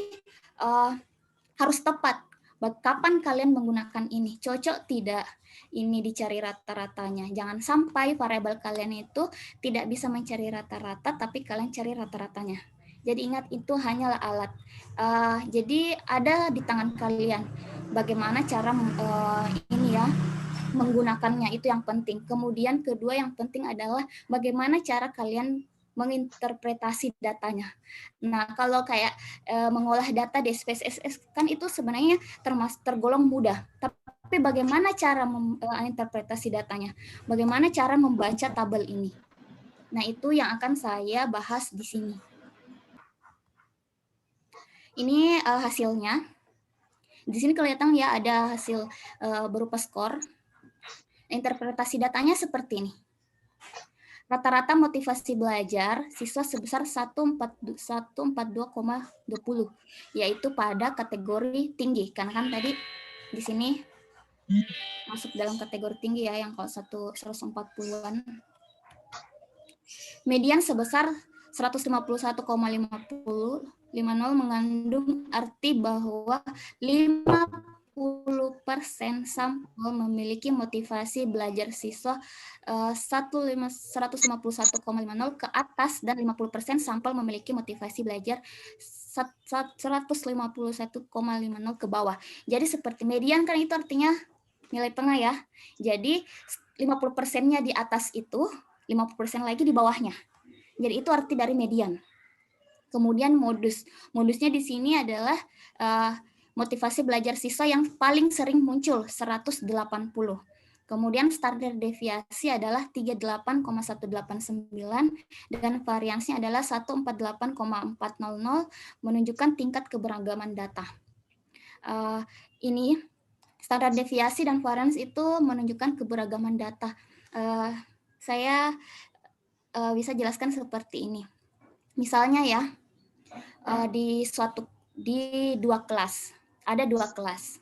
harus tepat. Kapan kalian menggunakan ini? Cocok tidak? Ini dicari rata-ratanya. Jangan sampai variabel kalian itu tidak bisa mencari rata-rata, tapi kalian cari rata-ratanya. Jadi ingat, itu hanyalah alat. Jadi ada di tangan kalian. Bagaimana cara menggunakannya, itu yang penting. Kemudian kedua yang penting adalah bagaimana cara kalian menginterpretasi datanya. Nah, kalau kayak mengolah data di SPSS kan itu sebenarnya tergolong mudah. Tapi bagaimana cara menginterpretasi datanya? Bagaimana cara membaca tabel ini? Nah, itu yang akan saya bahas di sini. Ini hasilnya. Di sini kelihatan ya ada hasil berupa skor. Interpretasi datanya seperti ini. Rata-rata motivasi belajar siswa sebesar 142,20, yaitu pada kategori tinggi. Karena kan tadi di sini masuk dalam kategori tinggi ya, yang kalau 140-an. Median sebesar 151,50 mengandung arti bahwa 50% sampel memiliki motivasi belajar siswa 151,50 ke atas dan 50% sampel memiliki motivasi belajar 151,50 ke bawah. Jadi seperti median kan itu artinya nilai tengah ya. Jadi 50%-nya di atas itu, 50% lagi di bawahnya. Jadi itu arti dari median. Kemudian modusnya di sini adalah motivasi belajar siswa yang paling sering muncul 180. Kemudian standar deviasi adalah 38,189 dan variansinya adalah 148,400 menunjukkan tingkat keberagaman data. Ini standar deviasi dan varians itu menunjukkan keberagaman data. Saya bisa jelaskan seperti ini. Misalnya ya, di dua kelas, ada dua kelas.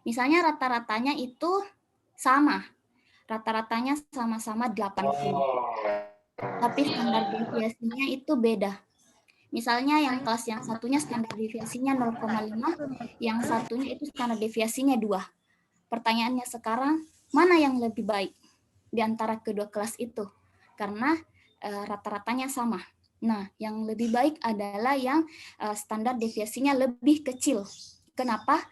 Misalnya rata-ratanya itu sama. Rata-ratanya sama-sama 80. Tapi standar deviasinya itu beda. Misalnya yang kelas yang satunya standar deviasinya 0,5, yang satunya itu standar deviasinya 2. Pertanyaannya sekarang, mana yang lebih baik di antara kedua kelas itu? Karena rata-ratanya sama. Nah, yang lebih baik adalah yang standar deviasinya lebih kecil. Kenapa?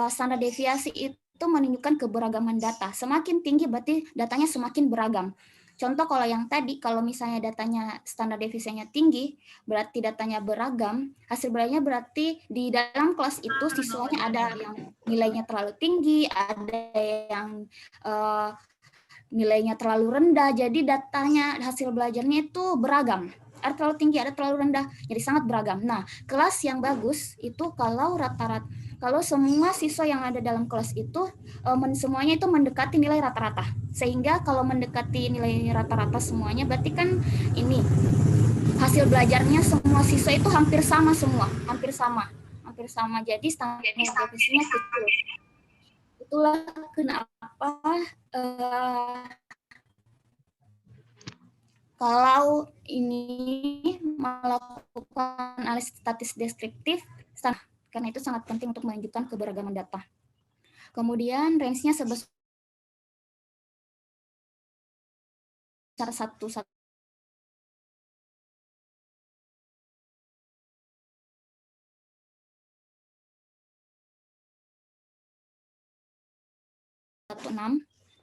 Standar deviasi itu menunjukkan keberagaman data. Semakin tinggi berarti datanya semakin beragam. Contoh kalau yang tadi, kalau misalnya datanya standar deviasinya tinggi, berarti datanya beragam. Hasil belajarnya berarti di dalam kelas itu siswanya ada yang nilainya terlalu tinggi, ada yang nilainya terlalu rendah. Jadi datanya, hasil belajarnya itu beragam. Ada terlalu tinggi, ada terlalu rendah, jadi sangat beragam. Nah, kelas yang bagus itu kalau rata-rata, kalau semua siswa yang ada dalam kelas itu semuanya itu mendekati nilai rata-rata. Sehingga kalau mendekati nilai rata-rata semuanya, berarti kan ini hasil belajarnya semua siswa itu hampir sama semua, hampir sama. Jadi standar deviasinya kecil. Itulah kenapa kalau ini melakukan analisis statistik deskriptif, karena itu sangat penting untuk menunjukkan keberagaman data. Kemudian range-nya sebesar 1,1.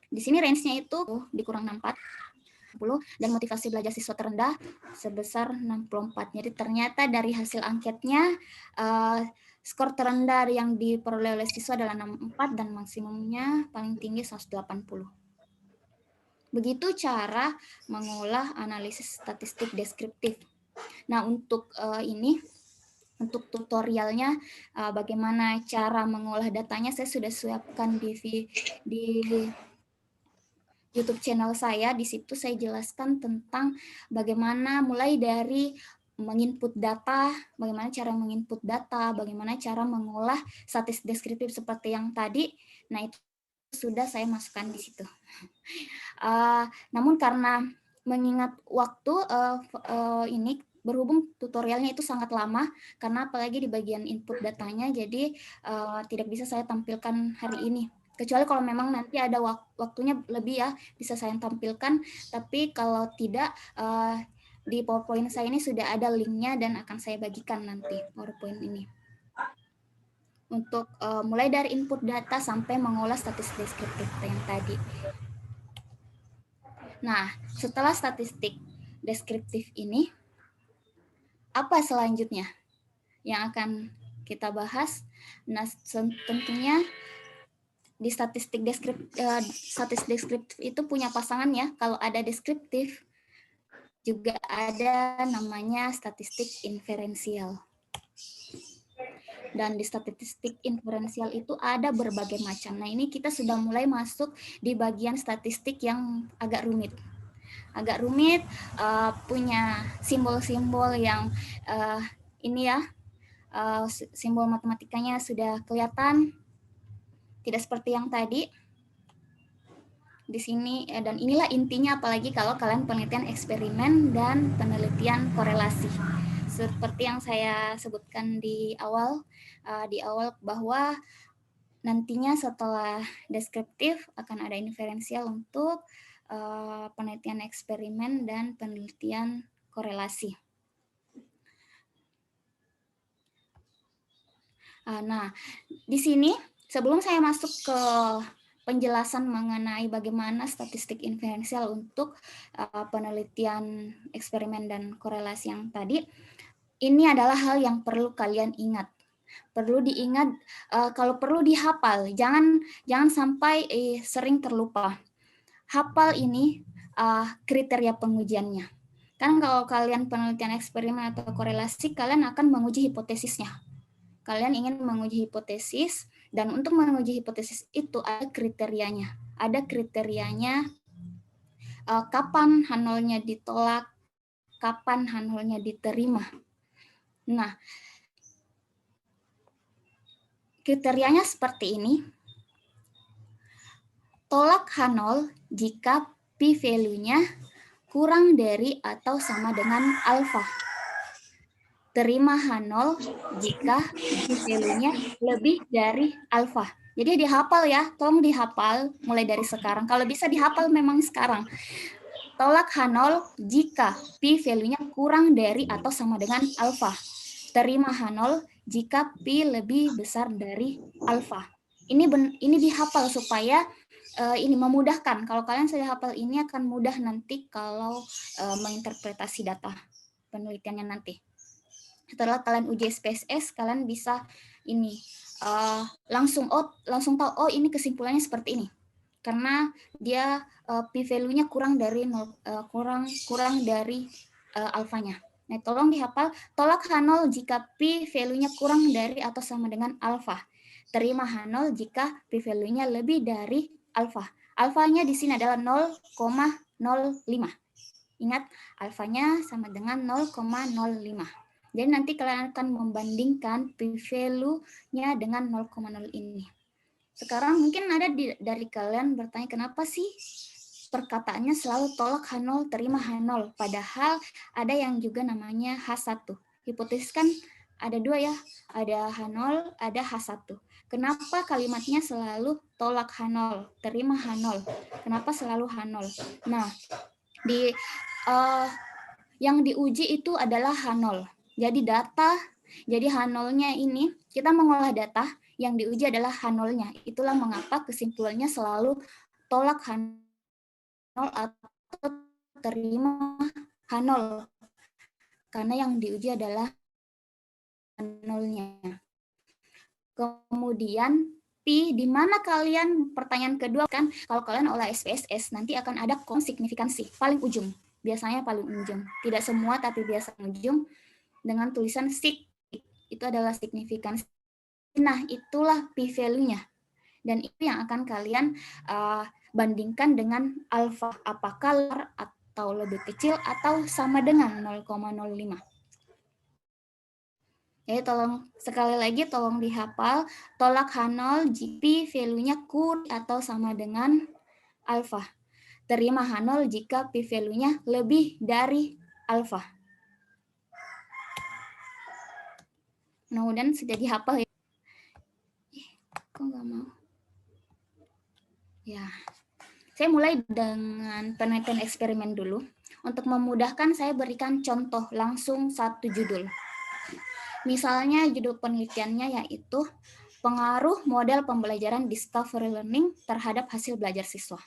Di sini range-nya itu dikurang 64. Dan motivasi belajar siswa terendah sebesar 64. Jadi ternyata dari hasil angketnya skor terendah yang diperoleh oleh siswa adalah 64 dan maksimumnya paling tinggi 180. Begitu cara mengolah analisis statistik deskriptif. Nah, untuk ini Untuk tutorialnya, bagaimana cara mengolah datanya, saya sudah siapkan di YouTube channel saya. Di situ saya jelaskan tentang bagaimana mulai dari menginput data, bagaimana cara menginput data, bagaimana cara mengolah statistik deskriptif seperti yang tadi. Nah, itu sudah saya masukkan di situ. Namun karena mengingat waktu ini, berhubung tutorialnya itu sangat lama, karena apalagi di bagian input datanya, jadi tidak bisa saya tampilkan hari ini. Kecuali kalau memang nanti ada waktunya lebih ya, bisa saya tampilkan. Tapi kalau tidak, di PowerPoint saya ini sudah ada linknya dan akan saya bagikan nanti PowerPoint ini. Untuk mulai dari input data sampai mengolah statistik deskriptif yang tadi. Nah, setelah statistik deskriptif ini, apa selanjutnya yang akan kita bahas? Nah, tentunya di statistik deskriptif itu punya pasangan ya. Kalau ada deskriptif, juga ada namanya statistik inferensial. Dan di statistik inferensial itu ada berbagai macam. Nah, ini kita sudah mulai masuk di bagian statistik yang agak rumit. Agak rumit, punya simbol-simbol yang ini ya, simbol matematikanya sudah kelihatan. Tidak seperti yang tadi di sini, dan inilah intinya apalagi kalau kalian penelitian eksperimen dan penelitian korelasi. Seperti yang saya sebutkan di awal bahwa nantinya setelah deskriptif akan ada inferensial untuk penelitian eksperimen dan penelitian korelasi. Nah, di sini sebelum saya masuk ke penjelasan mengenai bagaimana statistik inferensial untuk penelitian eksperimen dan korelasi yang tadi, ini adalah hal yang perlu kalian ingat. Perlu diingat, kalau perlu dihafal, jangan sampai sering terlupa. Hafal ini kriteria pengujiannya. Kan kalau kalian penelitian eksperimen atau korelasi, kalian akan menguji hipotesisnya. Kalian ingin menguji hipotesis, dan untuk menguji hipotesis itu ada kriterianya. Ada kriterianya kapan H0-nya ditolak, kapan H0-nya diterima. Nah, kriterianya seperti ini. Tolak H0 jika p-value-nya kurang dari atau sama dengan alfa. Terima H0 jika p-value-nya lebih dari alfa. Jadi dihafal ya, tolong dihafal mulai dari sekarang. Kalau bisa dihafal memang sekarang. Tolak H0 jika p-value-nya kurang dari atau sama dengan alfa. Terima H0 jika p lebih besar dari alfa. Ini dihafal supaya ini memudahkan. Kalau kalian sudah hafal ini akan mudah nanti kalau menginterpretasi data penelitiannya nanti. Setelah kalian uji SPSS, kalian bisa ini langsung tahu, oh ini kesimpulannya seperti ini. Karena dia p-value-nya kurang dari alfanya. Nah, tolong dihafal, tolak H0 jika p-value-nya kurang dari atau sama dengan alfa. Terima H0 jika p-value-nya lebih dari alfa. Alfanya di sini adalah 0,05. Ingat, alfanya sama dengan 0,05. Jadi nanti kalian akan membandingkan p-value-nya dengan 0,0 ini. Sekarang mungkin ada dari kalian bertanya, kenapa sih perkataannya selalu tolak H0, terima H0? Padahal ada yang juga namanya H1. Hipotesis kan ada dua ya, ada H0, ada H1. Kenapa kalimatnya selalu tolak H0, terima H0? Kenapa selalu H0? Nah, yang diuji itu adalah H0. Jadi jadi H0-nya ini, kita mengolah data, yang diuji adalah H0-nya. Itulah mengapa kesimpulannya selalu tolak H0 atau terima H0. Karena yang diuji adalah H0-nya. Kemudian P, di mana kalian, pertanyaan kedua kan, kalau kalian olah SPSS, nanti akan ada signifikansi, paling ujung. Biasanya paling ujung. Tidak semua, tapi biasa ujung. Dengan tulisan sig. itu adalah signifikansi. Nah, itulah p-value-nya. Dan itu yang akan kalian bandingkan dengan alfa. Apakah atau lebih kecil atau sama dengan 0,05. Jadi tolong sekali lagi tolong dihafal, tolak H0 jika p-value-nya kurang atau sama dengan alfa. Terima H0 jika p-value-nya lebih dari alfa. Mudah-mudahan sudah dihafal ya. Kok nggak mau? Ya, saya mulai dengan penelitian eksperimen dulu. Untuk memudahkan saya berikan contoh langsung satu judul. Misalnya judul penelitiannya yaitu pengaruh model pembelajaran discovery learning terhadap hasil belajar siswa.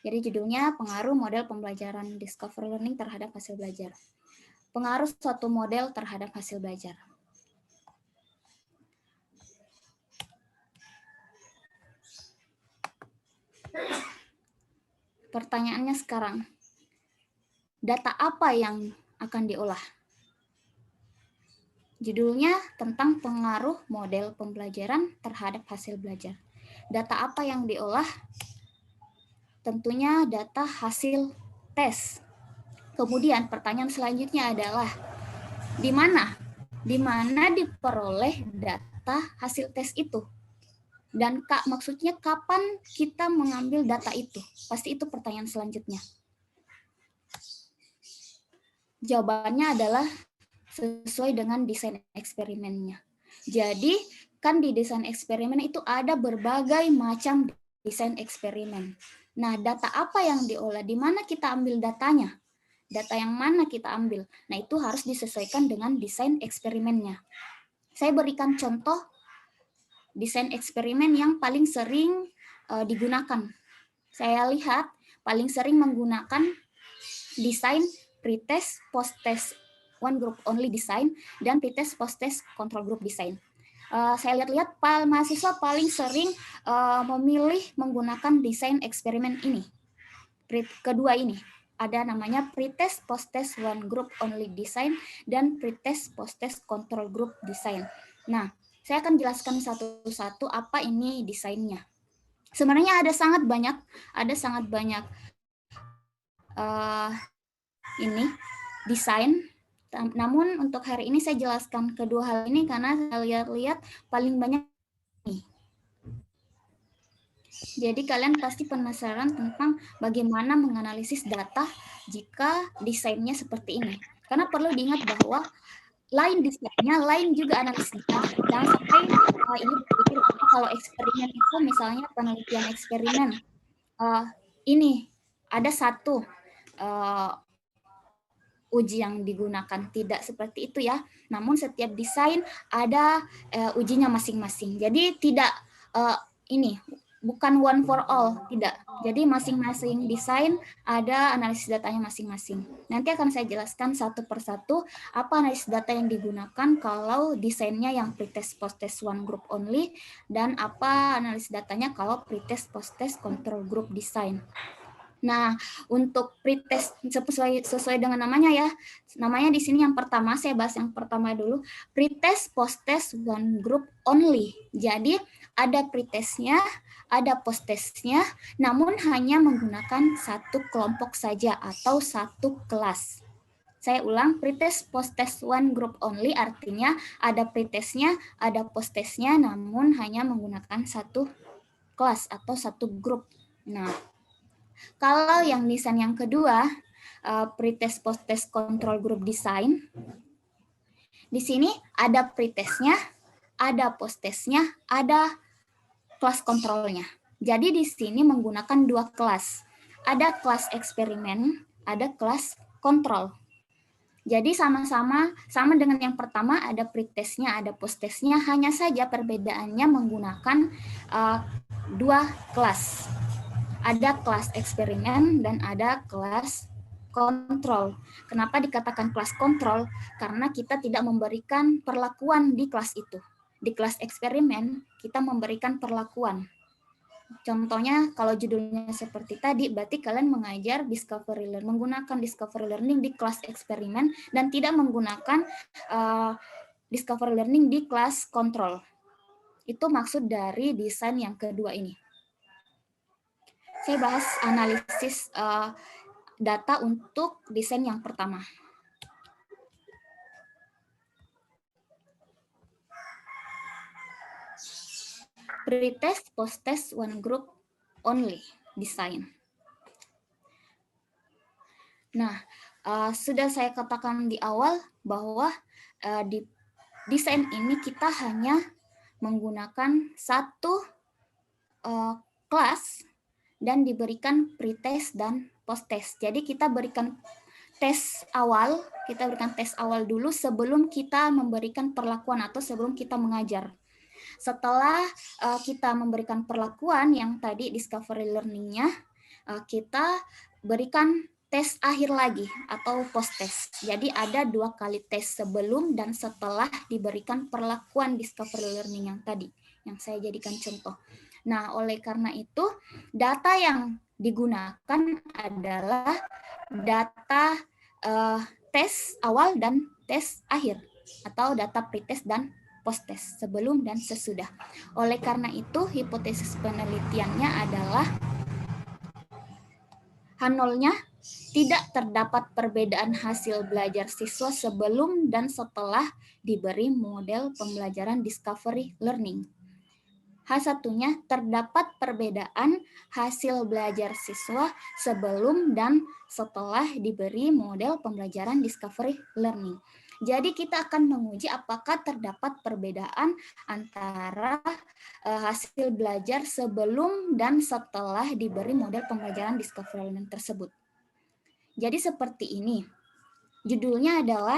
Jadi judulnya pengaruh model pembelajaran discovery learning terhadap hasil belajar. Pengaruh suatu model terhadap hasil belajar. Pertanyaannya sekarang, data apa yang akan diolah? Judulnya tentang pengaruh model pembelajaran terhadap hasil belajar. Data apa yang diolah? Tentunya data hasil tes. Kemudian pertanyaan selanjutnya adalah, di mana diperoleh data hasil tes itu? Dan maksudnya kapan kita mengambil data itu? Pasti itu pertanyaan selanjutnya. Jawabannya adalah sesuai dengan desain eksperimennya. Jadi, kan di desain eksperimen itu ada berbagai macam desain eksperimen. Nah, data apa yang diolah? Di mana kita ambil datanya? Data yang mana kita ambil? Nah, itu harus disesuaikan dengan desain eksperimennya. Saya berikan contoh desain eksperimen yang paling sering digunakan. Saya lihat paling sering menggunakan desain pretest, post-test, one group only design, dan pretest, post-test, control group design. Saya lihat-lihat mahasiswa paling sering memilih menggunakan desain eksperimen ini. Kedua ini, ada namanya pretest, post-test, one group only design, dan pretest, post-test, control group design. Nah, saya akan jelaskan satu-satu apa ini desainnya. Sebenarnya ada sangat banyak ini desain. Namun untuk hari ini saya jelaskan kedua hal ini karena saya lihat-lihat paling banyak nih. Jadi kalian pasti penasaran tentang bagaimana menganalisis data jika desainnya seperti ini. Karena perlu diingat bahwa lain desainnya, lain juga analisisnya. Jangan sampai ini berpikir kalau eksperimen itu misalnya penelitian eksperimen. Ini ada satu uji yang digunakan, tidak seperti itu ya. Namun setiap desain ada ujinya masing-masing. Jadi tidak ini bukan one for all, tidak. Jadi masing-masing desain ada analisis datanya masing-masing. Nanti akan saya jelaskan satu persatu apa analisis data yang digunakan kalau desainnya yang pretest, post-test, one group only, dan apa analisis datanya kalau pretest, post-test, control group design. Nah, untuk pretest sesuai dengan namanya ya. Namanya di sini yang pertama, saya bahas yang pertama dulu. Pretest, post-test, one group only. Jadi ada pretestnya, ada post-testnya, namun hanya menggunakan satu kelompok saja atau satu kelas. Saya ulang, pretest, post-test, one group only artinya ada pretestnya, ada post-testnya, namun hanya menggunakan satu kelas atau satu grup. Nah, kalau yang desain yang kedua, pretest, post-test, control group design, di sini ada pretestnya, ada post-testnya, ada kelas kontrolnya. Jadi di sini menggunakan dua kelas. Ada kelas eksperimen, ada kelas kontrol. Jadi sama dengan yang pertama, ada pretestnya, ada post-testnya, hanya saja perbedaannya menggunakan dua kelas. Ada kelas eksperimen dan ada kelas kontrol. Kenapa dikatakan kelas kontrol? Karena kita tidak memberikan perlakuan di kelas itu. Di kelas eksperimen, kita memberikan perlakuan. Contohnya, kalau judulnya seperti tadi, berarti kalian mengajar discovery learning, menggunakan discovery learning di kelas eksperimen dan tidak menggunakan discover learning di kelas kontrol. Itu maksud dari desain yang kedua ini. Saya bahas analisis data untuk desain yang pertama. Pretest, post-test, one group only design. Nah, sudah saya katakan di awal bahwa di desain ini kita hanya menggunakan satu kelas dan diberikan pretest dan post-test. Jadi kita berikan tes awal, dulu sebelum kita memberikan perlakuan atau sebelum kita mengajar. Setelah kita memberikan perlakuan yang tadi discovery learning-nya, kita berikan tes akhir lagi atau post-test. Jadi ada 2 kali tes sebelum dan setelah diberikan perlakuan discovery learning yang tadi, yang saya jadikan contoh. Nah, oleh karena itu, data yang digunakan adalah data tes awal dan tes akhir, atau data pretest dan post-test, sebelum dan sesudah. Oleh karena itu, hipotesis penelitiannya adalah H0-nya tidak terdapat perbedaan hasil belajar siswa sebelum dan setelah diberi model pembelajaran discovery learning. H1-nya terdapat perbedaan hasil belajar siswa sebelum dan setelah diberi model pembelajaran discovery learning. Jadi kita akan menguji apakah terdapat perbedaan antara hasil belajar sebelum dan setelah diberi model pembelajaran discovery learning tersebut. Jadi seperti ini. Judulnya adalah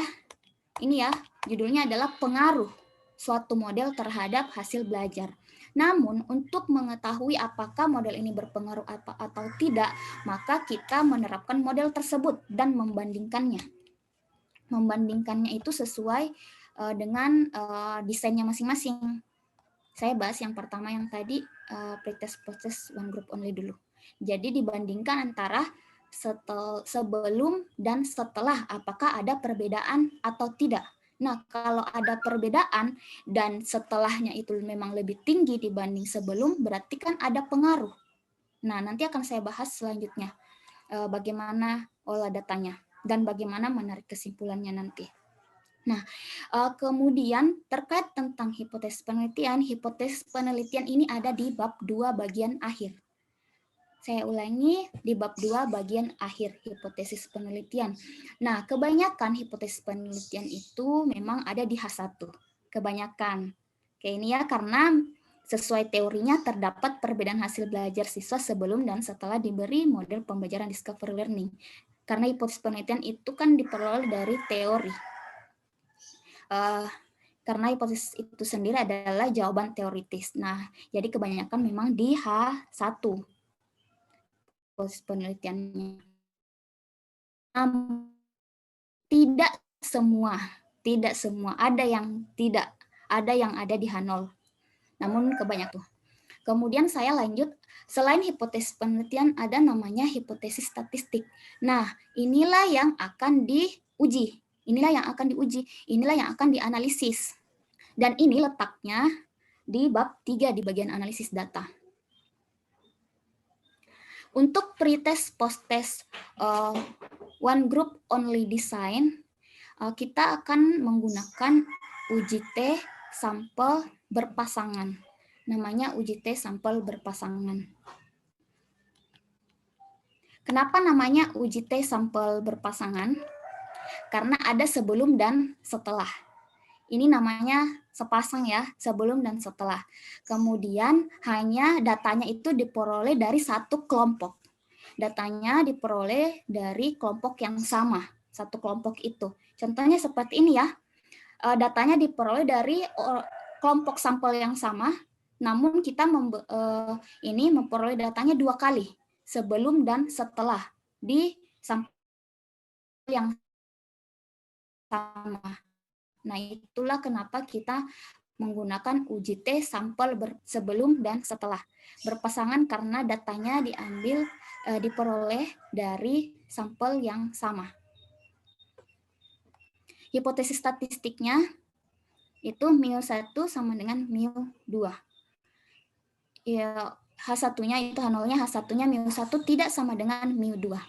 pengaruh suatu model terhadap hasil belajar. Namun untuk mengetahui apakah model ini berpengaruh atau tidak, maka kita menerapkan model tersebut dan membandingkannya. Membandingkannya itu sesuai dengan desainnya masing-masing. Saya bahas yang pertama yang tadi pretest, post-test, one group only dulu. Jadi dibandingkan antara sebelum dan setelah, apakah ada perbedaan atau tidak. Nah, kalau ada perbedaan dan setelahnya itu memang lebih tinggi dibanding sebelum, berarti kan ada pengaruh. Nah, nanti akan saya bahas selanjutnya bagaimana olah datanya dan bagaimana menarik kesimpulannya nanti. Nah, kemudian terkait tentang hipotesis penelitian ini ada di bab 2 bagian akhir. Saya ulangi, di bab 2 bagian akhir hipotesis penelitian. Nah, kebanyakan hipotesis penelitian itu memang ada di H1. Kebanyakan. Kayak ini ya, karena sesuai teorinya terdapat perbedaan hasil belajar siswa sebelum dan setelah diberi model pembelajaran discovery learning. Karena hipotesis penelitian itu kan diperoleh dari teori. Karena hipotesis itu sendiri adalah jawaban teoritis. Nah, jadi kebanyakan memang di H1. Penelitiannya. Tidak semua, ada yang tidak, ada yang ada di H0. Namun kebanyakan. Kemudian saya lanjut, selain hipotesis penelitian ada namanya hipotesis statistik. Nah, inilah yang akan diuji, inilah yang akan dianalisis. Dan ini letaknya di bab 3 di bagian analisis data. Untuk pretest, post-test, one group only design, kita akan menggunakan uji T sampel berpasangan. Namanya uji T sampel berpasangan. Kenapa namanya uji T sampel berpasangan? Karena ada sebelum dan setelah. Ini namanya sepasang ya, sebelum dan setelah. Kemudian hanya datanya itu diperoleh dari satu kelompok. Datanya diperoleh dari kelompok yang sama, satu kelompok itu. Contohnya seperti ini ya. Datanya diperoleh dari kelompok sampel yang sama, namun kita memperoleh datanya 2 kali, sebelum dan setelah di sampel yang sama. Nah, itulah kenapa kita menggunakan uji T sampel sebelum dan setelah. Berpasangan karena datanya diperoleh dari sampel yang sama. Hipotesis statistiknya itu mu1 sama dengan mu2. Ya, H1-nya itu H0-nya, H1-nya mu1 tidak sama dengan mu2.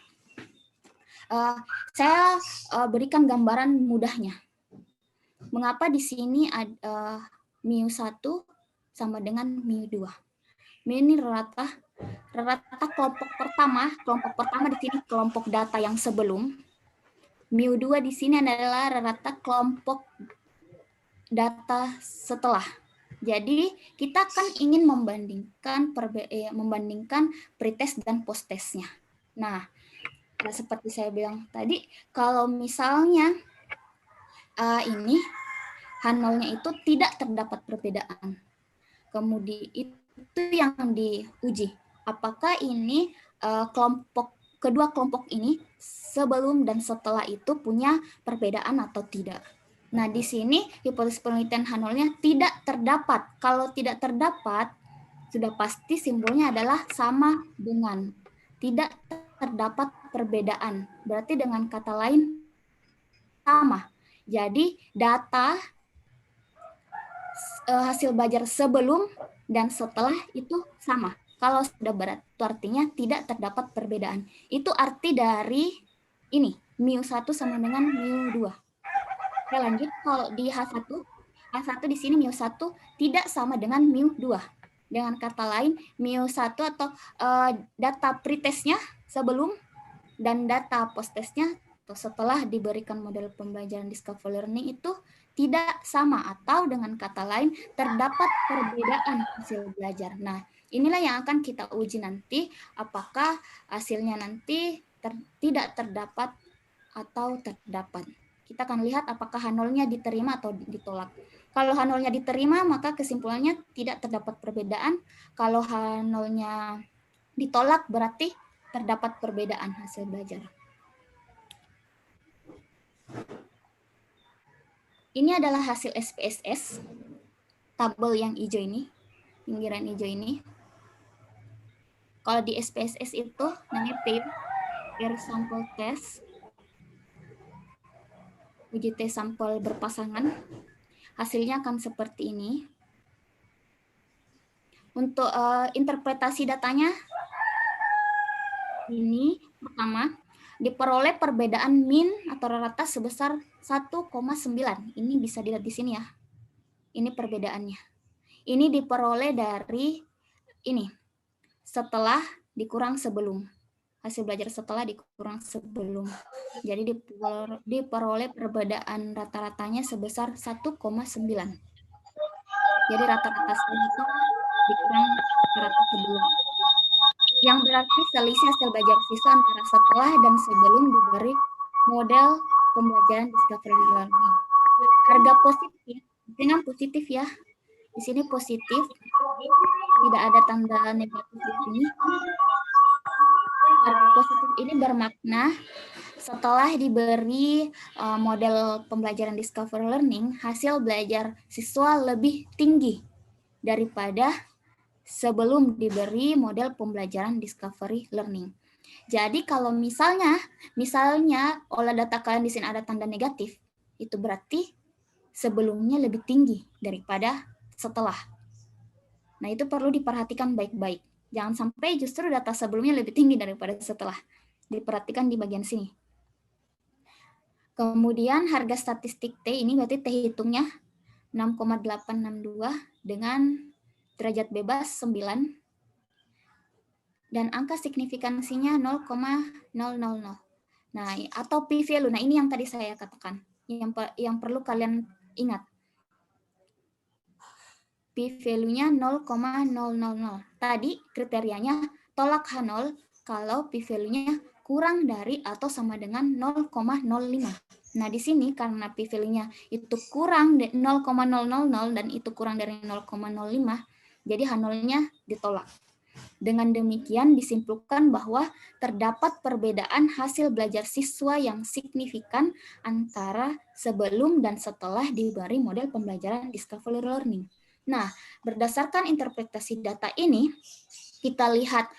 Saya berikan gambaran mudahnya. Mengapa di sini ada mu1 sama dengan mu2? Mu ini rata kelompok pertama di sini kelompok data yang sebelum. Mu2 di sini adalah rata kelompok data setelah. Jadi kita kan ingin membandingkan pretest dan posttestnya. Nah, seperti saya bilang tadi, kalau misalnya ini H0-nya itu tidak terdapat perbedaan. Kemudian itu yang diuji. Apakah ini kedua kelompok ini sebelum dan setelah itu punya perbedaan atau tidak? Nah, di sini hipotesis penelitian H0-nya tidak terdapat. Kalau tidak terdapat, sudah pasti simbolnya adalah sama dengan tidak terdapat perbedaan. Berarti dengan kata lain sama. Jadi data hasil belajar sebelum dan setelah itu sama. Kalau sudah berat, itu artinya tidak terdapat perbedaan. Itu arti dari ini, mu1 sama dengan mu2. Oke, lanjut. Kalau di H1 di sini mu1 tidak sama dengan mu2. Dengan kata lain, mu1 atau data pretestnya sebelum dan data posttestnya atau setelah diberikan model pembelajaran discovery learning itu tidak sama, atau dengan kata lain terdapat perbedaan hasil belajar. Nah, inilah yang akan kita uji nanti, apakah hasilnya nanti tidak terdapat atau terdapat. Kita akan lihat apakah H0-nya diterima atau ditolak. Kalau H0-nya diterima, maka kesimpulannya tidak terdapat perbedaan. Kalau H0-nya ditolak, berarti terdapat perbedaan hasil belajar. Ini adalah hasil SPSS, tabel yang hijau ini, pinggiran hijau ini. Kalau di SPSS itu namanya pair sample test, uji tes sampel berpasangan, hasilnya akan seperti ini. Untuk interpretasi datanya, ini pertama, diperoleh perbedaan min atau rata sebesar 1,9. Ini bisa dilihat di sini ya. Ini perbedaannya. Ini diperoleh dari ini, setelah dikurang sebelum. Hasil belajar setelah dikurang sebelum. Jadi diperoleh perbedaan rata-ratanya sebesar 1,9. Jadi rata-rata itu dikurang rata sebelum. Yang berarti selisih hasil belajar siswa antara setelah dan sebelum diberi model pembelajaran discovery learning. Harga positif, dengan positif ya. Di sini positif, tidak ada tanda negatif di sini. Harga positif ini bermakna setelah diberi model pembelajaran discovery learning, hasil belajar siswa lebih tinggi daripada sebelum diberi model pembelajaran discovery learning. Jadi kalau misalnya olah data kalian di sini ada tanda negatif, itu berarti sebelumnya lebih tinggi daripada setelah. Nah, itu perlu diperhatikan baik-baik. Jangan sampai justru data sebelumnya lebih tinggi daripada setelah. Diperhatikan di bagian sini. Kemudian harga statistik T ini berarti T hitungnya 6,862 dengan derajat bebas 9 dan angka signifikansinya 0,000. Nah, atau p-value. Nah, ini yang tadi saya katakan, yang perlu kalian ingat. P-value-nya 0,000. Tadi kriterianya tolak H0 kalau p-value-nya kurang dari atau sama dengan 0,05. Nah, di sini karena p-value-nya itu kurang 0,000 dan itu kurang dari 0,05, jadi H0-nya ditolak. Dengan demikian disimpulkan bahwa terdapat perbedaan hasil belajar siswa yang signifikan antara sebelum dan setelah diberi model pembelajaran discovery learning. Nah, berdasarkan interpretasi data ini, kita lihat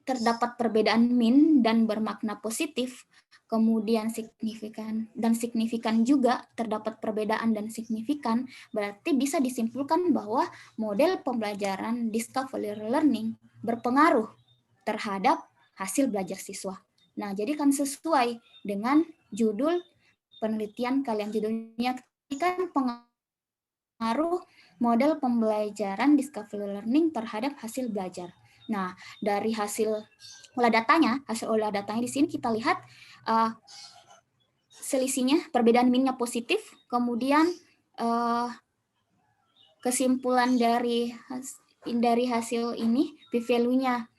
terdapat perbedaan min dan bermakna positif kemudian signifikan juga terdapat perbedaan dan signifikan, berarti bisa disimpulkan bahwa model pembelajaran discovery learning berpengaruh terhadap hasil belajar siswa. Nah, jadi kan sesuai dengan judul penelitian kalian, judulnya kan pengaruh model pembelajaran discovery learning terhadap hasil belajar. Nah, dari hasil olah datanya di sini kita lihat selisihnya, perbedaan minnya positif, kemudian kesimpulan dari hasil ini, p-value-nya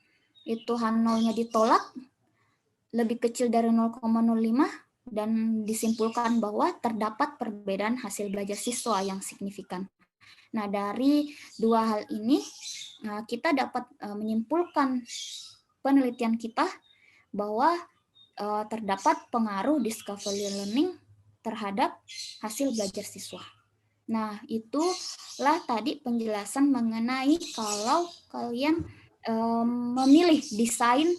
itu H0-nya ditolak, lebih kecil dari 0,05, dan disimpulkan bahwa terdapat perbedaan hasil belajar siswa yang signifikan. Nah, dari dua hal ini, kita dapat menyimpulkan penelitian kita bahwa terdapat pengaruh discovery learning terhadap hasil belajar siswa. Nah, itulah tadi penjelasan mengenai kalau kalian memilih desain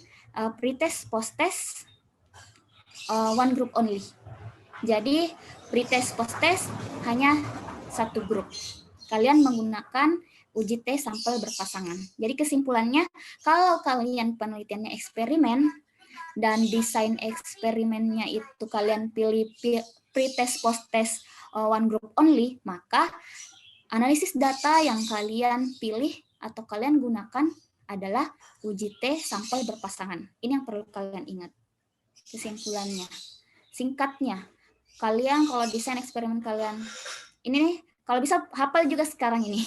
pretest post-test one group only. Jadi pretest post-test hanya satu grup. Kalian menggunakan uji tes sampel berpasangan. Jadi kesimpulannya, kalau kalian penelitiannya eksperimen dan desain eksperimennya itu kalian pilih pretest post-test one group only, maka analisis data yang kalian pilih atau kalian gunakan adalah uji tes sampel berpasangan. Ini yang perlu kalian ingat. Kesimpulannya, singkatnya, kalian kalau desain eksperimen kalian, ini nih, kalau bisa hafal juga sekarang ini.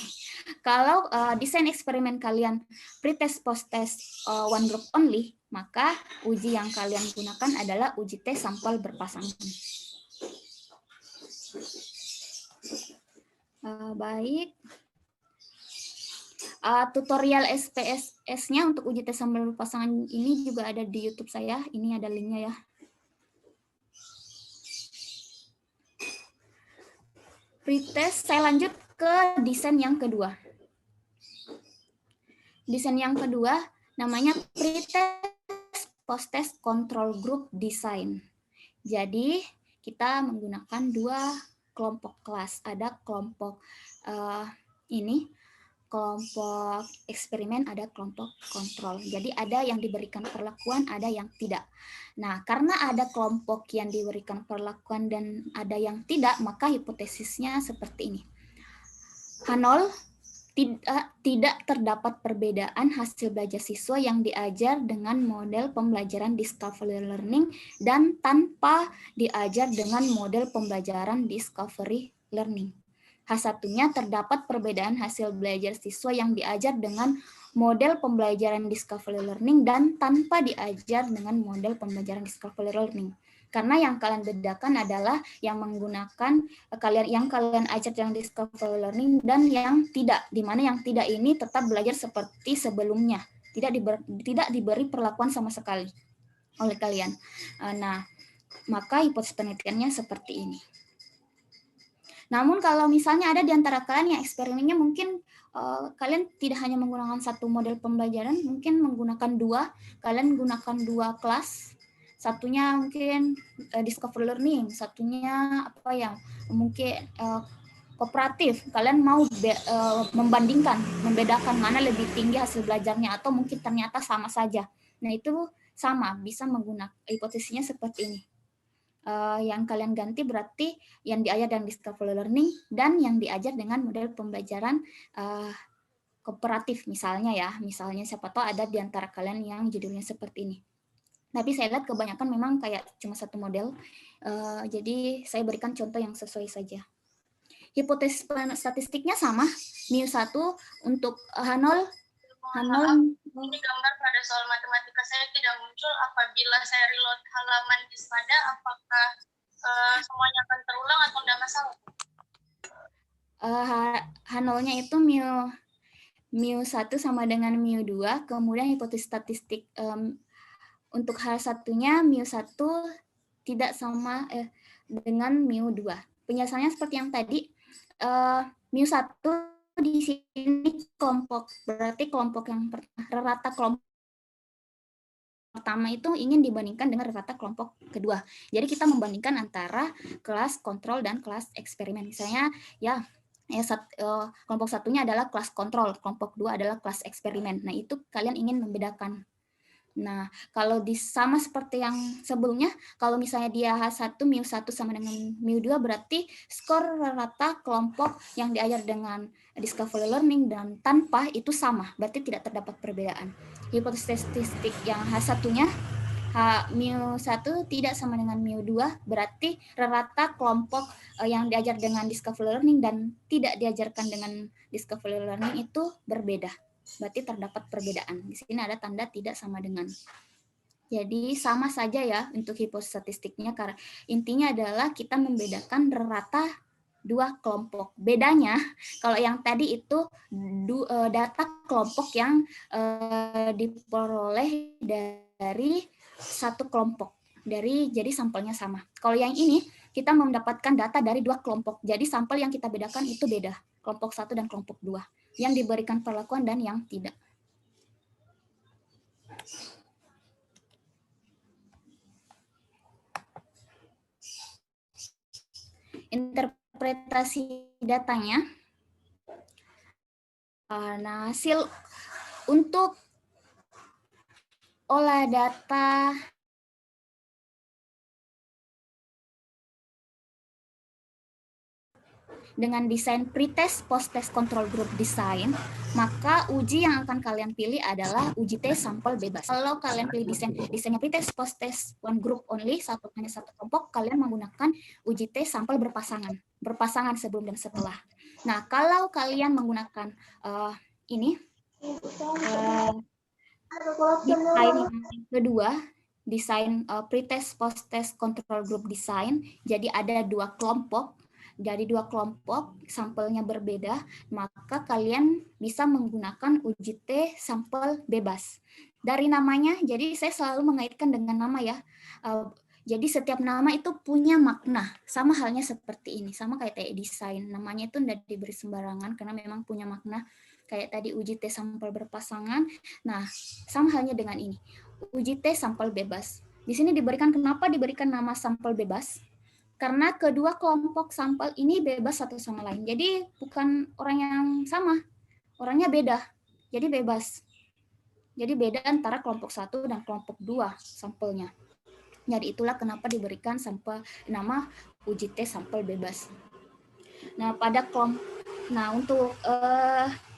Kalau desain eksperimen kalian pretest post-test one group only, maka uji yang kalian gunakan adalah uji tes sampel berpasangan. Baik. Tutorial SPSS-nya untuk uji tes sampel berpasangan ini juga ada di YouTube saya. Ini ada linknya ya. Pretest, saya lanjut ke desain yang kedua. Desain yang kedua namanya pretest post-test control group design. Jadi kita menggunakan dua kelompok kelas. Ada kelompok kelompok eksperimen, ada kelompok kontrol. Jadi ada yang diberikan perlakuan, ada yang tidak. Nah, karena ada kelompok yang diberikan perlakuan dan ada yang tidak, maka hipotesisnya seperti ini. H0, tidak terdapat perbedaan hasil belajar siswa yang diajar dengan model pembelajaran discovery learning dan tanpa diajar dengan model pembelajaran discovery learning. H1-nya terdapat perbedaan hasil belajar siswa yang diajar dengan model pembelajaran discovery learning dan tanpa diajar dengan model pembelajaran discovery learning. Karena yang kalian bedakan adalah yang menggunakan yang kalian ajar dengan discovery learning dan yang tidak, di mana yang tidak ini tetap belajar seperti sebelumnya, tidak diberi perlakuan sama sekali oleh kalian. Nah, maka hipotesis penelitiannya seperti ini. Namun kalau misalnya ada di antara kalian yang eksperimennya mungkin kalian tidak hanya menggunakan satu model pembelajaran, mungkin menggunakan dua, kalian gunakan dua kelas, satunya mungkin discovery learning, satunya mungkin kooperatif, kalian mau membedakan mana lebih tinggi hasil belajarnya atau mungkin ternyata sama saja. Nah itu sama, bisa menggunakan hipotesisnya seperti ini. Yang kalian ganti berarti yang diajar dengan discovery learning dan yang diajar dengan model pembelajaran kooperatif misalnya ya. Misalnya siapa tahu ada di antara kalian yang judulnya seperti ini. Tapi saya lihat kebanyakan memang kayak cuma satu model. Jadi saya berikan contoh yang sesuai saja. Hipotesis statistiknya sama. μ1 untuk H0. Ini gambar pada soal matematika saya tidak muncul. Apabila saya reload halaman di Dispada, apakah semuanya akan terulang atau tidak masalah? H0-nya itu μ1 sama dengan μ2, kemudian hipotesis statistik untuk H1-nya μ1 tidak sama dengan μ2. Penjelasannya seperti yang tadi, μ1 di sini kelompok, berarti kelompok yang rata kelompok pertama itu ingin dibandingkan dengan rata kelompok kedua. Jadi kita membandingkan antara kelas kontrol dan kelas eksperimen. Misalnya kelompok satunya adalah kelas kontrol, kelompok dua adalah kelas eksperimen. Nah, itu kalian ingin membedakan. Nah, kalau sama seperti yang sebelumnya, kalau misalnya dia H1, μ1 sama dengan μ2, berarti skor rata kelompok yang diajar dengan discovery learning dan tanpa itu sama, berarti tidak terdapat perbedaan. Hipotesis statistik yang H1-nya, μ1 tidak sama dengan μ2, berarti rata kelompok yang diajar dengan discovery learning dan tidak diajarkan dengan discovery learning itu berbeda. Berarti terdapat perbedaan. Di sini ada tanda tidak sama dengan. Jadi sama saja ya untuk hipotesis statistiknya, karena intinya adalah kita membedakan rata dua kelompok. Bedanya kalau yang tadi itu data kelompok yang diperoleh dari satu kelompok. Jadi sampelnya sama. Kalau yang ini kita mendapatkan data dari dua kelompok. Jadi sampel yang kita bedakan itu beda. Kelompok 1 dan kelompok 2. Yang diberikan perlakuan dan yang tidak. Interpretasi datanya. Nah, hasil untuk olah data dengan desain pretest, post-test, control group design, maka uji yang akan kalian pilih adalah uji tes sampel bebas. Kalau kalian pilih desainnya pretest, post-test, one group only, hanya satu kelompok, kalian menggunakan uji tes sampel berpasangan sebelum dan setelah. Nah, kalau kalian menggunakan desain yang kedua, desain pretest, post-test, control group design, jadi ada dua kelompok. Dari dua kelompok, sampelnya berbeda, maka kalian bisa menggunakan uji T sampel bebas. Dari namanya, jadi saya selalu mengaitkan dengan nama ya. Jadi setiap nama itu punya makna, sama halnya seperti ini, sama kayak desain. Namanya itu tidak diberi sembarangan karena memang punya makna. Kayak tadi uji T sampel berpasangan. Nah, sama halnya dengan ini. Uji T sampel bebas. Di sini kenapa diberikan nama sampel bebas? Karena kedua kelompok sampel ini bebas satu sama lain. Jadi bukan orang yang sama, orangnya beda. Jadi bebas. Jadi beda antara kelompok 1 dan kelompok 2 sampelnya. Jadi itulah kenapa diberikan nama uji tes sampel bebas. Nah, untuk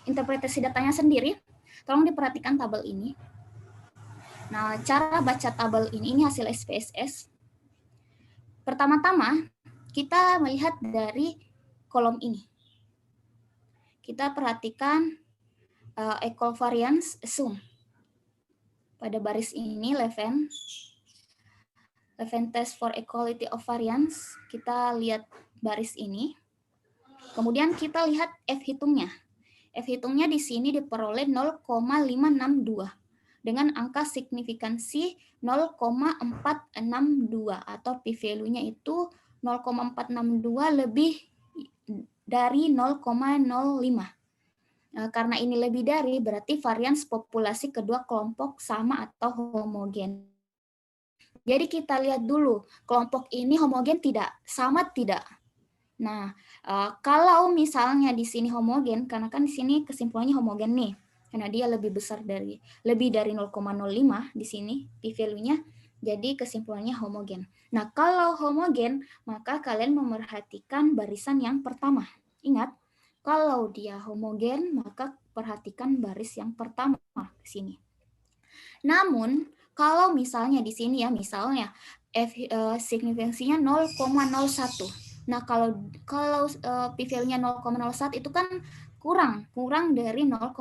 interpretasi datanya sendiri, tolong diperhatikan tabel ini. Nah, cara baca tabel ini hasil SPSS. Pertama-tama, kita melihat dari kolom ini. Kita perhatikan equal variance assume. Pada baris ini, Levin test for equality of variance, kita lihat baris ini. Kemudian kita lihat F hitungnya. F hitungnya di sini diperoleh 0,562. Dengan angka signifikansi 0,462 atau p-value-nya itu 0,462 lebih dari 0,05. Karena ini lebih dari, berarti varians populasi kedua kelompok sama atau homogen. Jadi kita lihat dulu, kelompok ini homogen tidak? Sama tidak? Nah, kalau misalnya di sini homogen, karena kan di sini kesimpulannya homogen nih. Karena dia lebih dari 0,05 di sini p-value-nya, jadi kesimpulannya homogen. Nah, kalau homogen, maka kalian memerhatikan barisan yang pertama. Ingat, kalau dia homogen, maka perhatikan baris yang pertama di sini. Namun, kalau misalnya di sini ya, misalnya signifikansinya 0,01. Nah, kalau p-value-nya 0,01 itu kan kurang dari 0,05.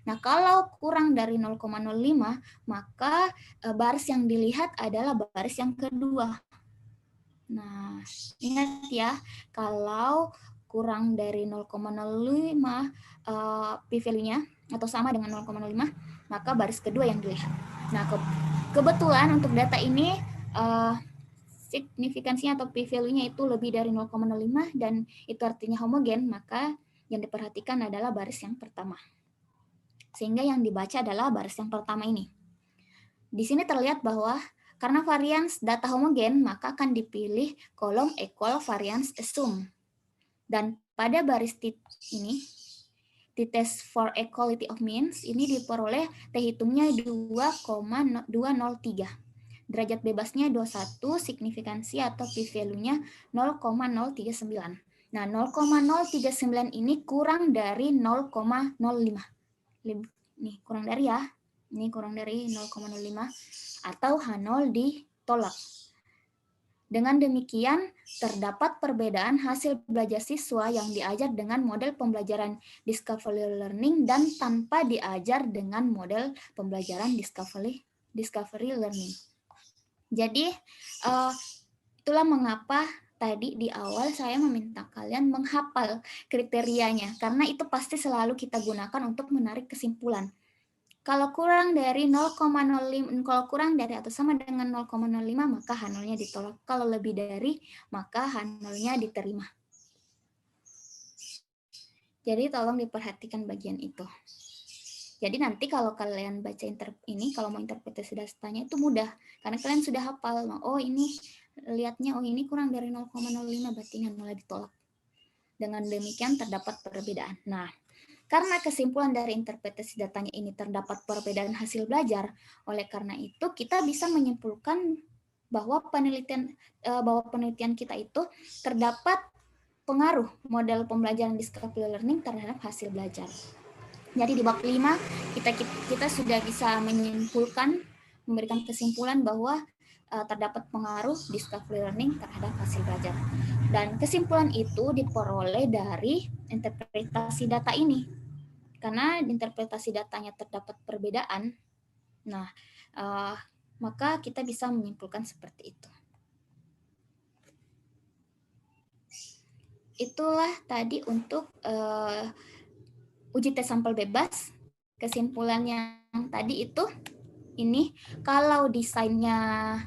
Nah, kalau kurang dari 0,05, maka baris yang dilihat adalah baris yang kedua. Nah, ingat ya, kalau kurang dari 0,05 p-value-nya atau sama dengan 0,05, maka baris kedua yang dilihat. Nah, kebetulan untuk data ini signifikansinya atau p-value-nya itu lebih dari 0,05 dan itu artinya homogen, maka yang diperhatikan adalah baris yang pertama. Sehingga yang dibaca adalah baris yang pertama ini. Di sini terlihat bahwa karena varians data homogen, maka akan dipilih kolom equal variance assume. Dan pada baris ini, t-test for equality of means, ini diperoleh t-hitungnya 2,203. Derajat bebasnya 21, signifikansi atau p-value-nya 0,039. Nah, 0,039 ini kurang dari 0,05. Nih, kurang dari ya. Ini kurang dari 0,05 atau H0 ditolak. Dengan demikian, terdapat perbedaan hasil belajar siswa yang diajar dengan model pembelajaran discovery learning dan tanpa diajar dengan model pembelajaran discovery learning. Jadi, itulah mengapa tadi di awal saya meminta kalian menghafal kriterianya, karena itu pasti selalu kita gunakan untuk menarik kesimpulan. Kalau kurang dari 0,05, kalau kurang dari atau sama dengan 0,05, maka H0-nya ditolak. Kalau lebih dari, maka H0-nya diterima. Jadi tolong diperhatikan bagian itu. Jadi nanti kalau kalian baca kalau mau interpretasi datanya itu mudah. Karena kalian sudah hafal, oh ini lihatnya, oh ini kurang dari 0,05, berarti H0-nya ditolak. Dengan demikian terdapat perbedaan. Nah, karena kesimpulan dari interpretasi datanya ini terdapat perbedaan hasil belajar, oleh karena itu kita bisa menyimpulkan bahwa penelitian kita itu terdapat pengaruh model pembelajaran discovery learning terhadap hasil belajar. Jadi di bab 5 kita sudah bisa menyimpulkan, memberikan kesimpulan bahwa terdapat pengaruh discovery learning terhadap hasil belajar. Dan kesimpulan itu diperoleh dari interpretasi data ini. Karena interpretasi datanya terdapat perbedaan, nah maka kita bisa menyimpulkan seperti itu. Itulah tadi untuk uji tes sampel bebas. Kesimpulannya yang tadi itu, ini kalau desainnya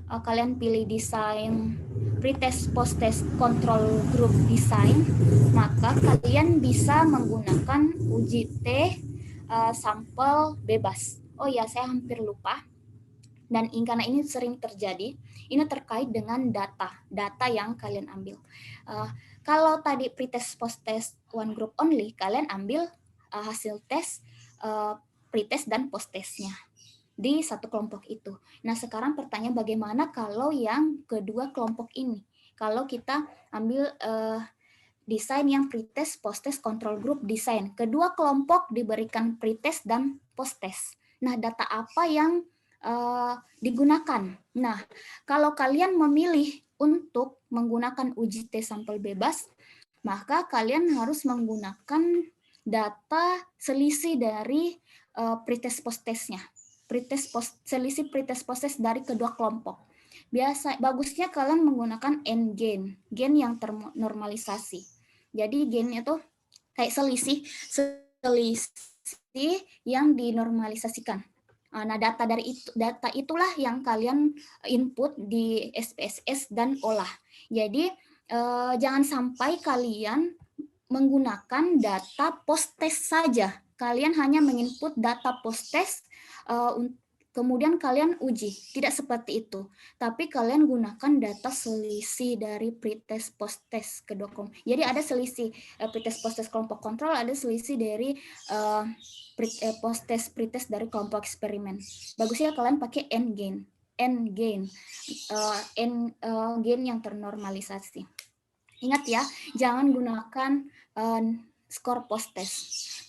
kalian pilih desain pretest post-test control group design, maka kalian bisa menggunakan uji T sampel bebas. Oh ya, saya hampir lupa. Dan karena ini sering terjadi, ini terkait dengan data yang kalian ambil. Kalau tadi pretest post-test one group only, kalian ambil hasil tes pretest dan post-testnya di satu kelompok itu. Nah, sekarang pertanyaan bagaimana kalau yang kedua kelompok ini? Kalau kita ambil desain yang pretest, post-test, control group desain. Kedua kelompok diberikan pretest dan post-test. Nah, data apa yang digunakan? Nah, kalau kalian memilih untuk menggunakan uji tes sampel bebas, maka kalian harus menggunakan data selisih dari pretest post-testnya. Selisih pretest post-test dari kedua kelompok. Bagusnya kalian menggunakan n-gain, gain yang ternormalisasi. Jadi gainnya itu kayak selisih yang dinormalisasikan. Nah, data itulah yang kalian input di SPSS dan olah. Jadi jangan sampai kalian menggunakan data post-test saja. Kalian hanya menginput data post-test, kemudian kalian uji. Tidak seperti itu. Tapi kalian gunakan data selisih dari pretest post-test kedua kelompok. Jadi ada selisih pretest post-test kelompok kontrol, ada selisih dari post-test pretest dari kelompok eksperimen. Bagusnya kalian pakai n-gain. Gain yang ternormalisasi. Ingat ya, jangan gunakan skor post-test.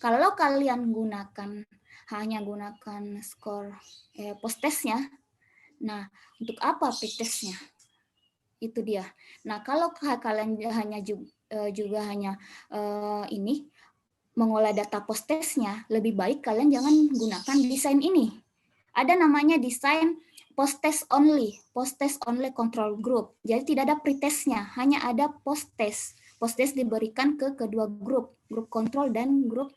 Kalau kalian hanya gunakan skor post-testnya, nah untuk apa pretestnya? Itu dia. Nah, kalau kalian juga hanya mengolah data post-testnya, lebih baik kalian jangan gunakan desain ini. Ada namanya desain post-test only control group. Jadi tidak ada pretestnya, hanya ada post-test. Post-test diberikan ke kedua grup kontrol dan grup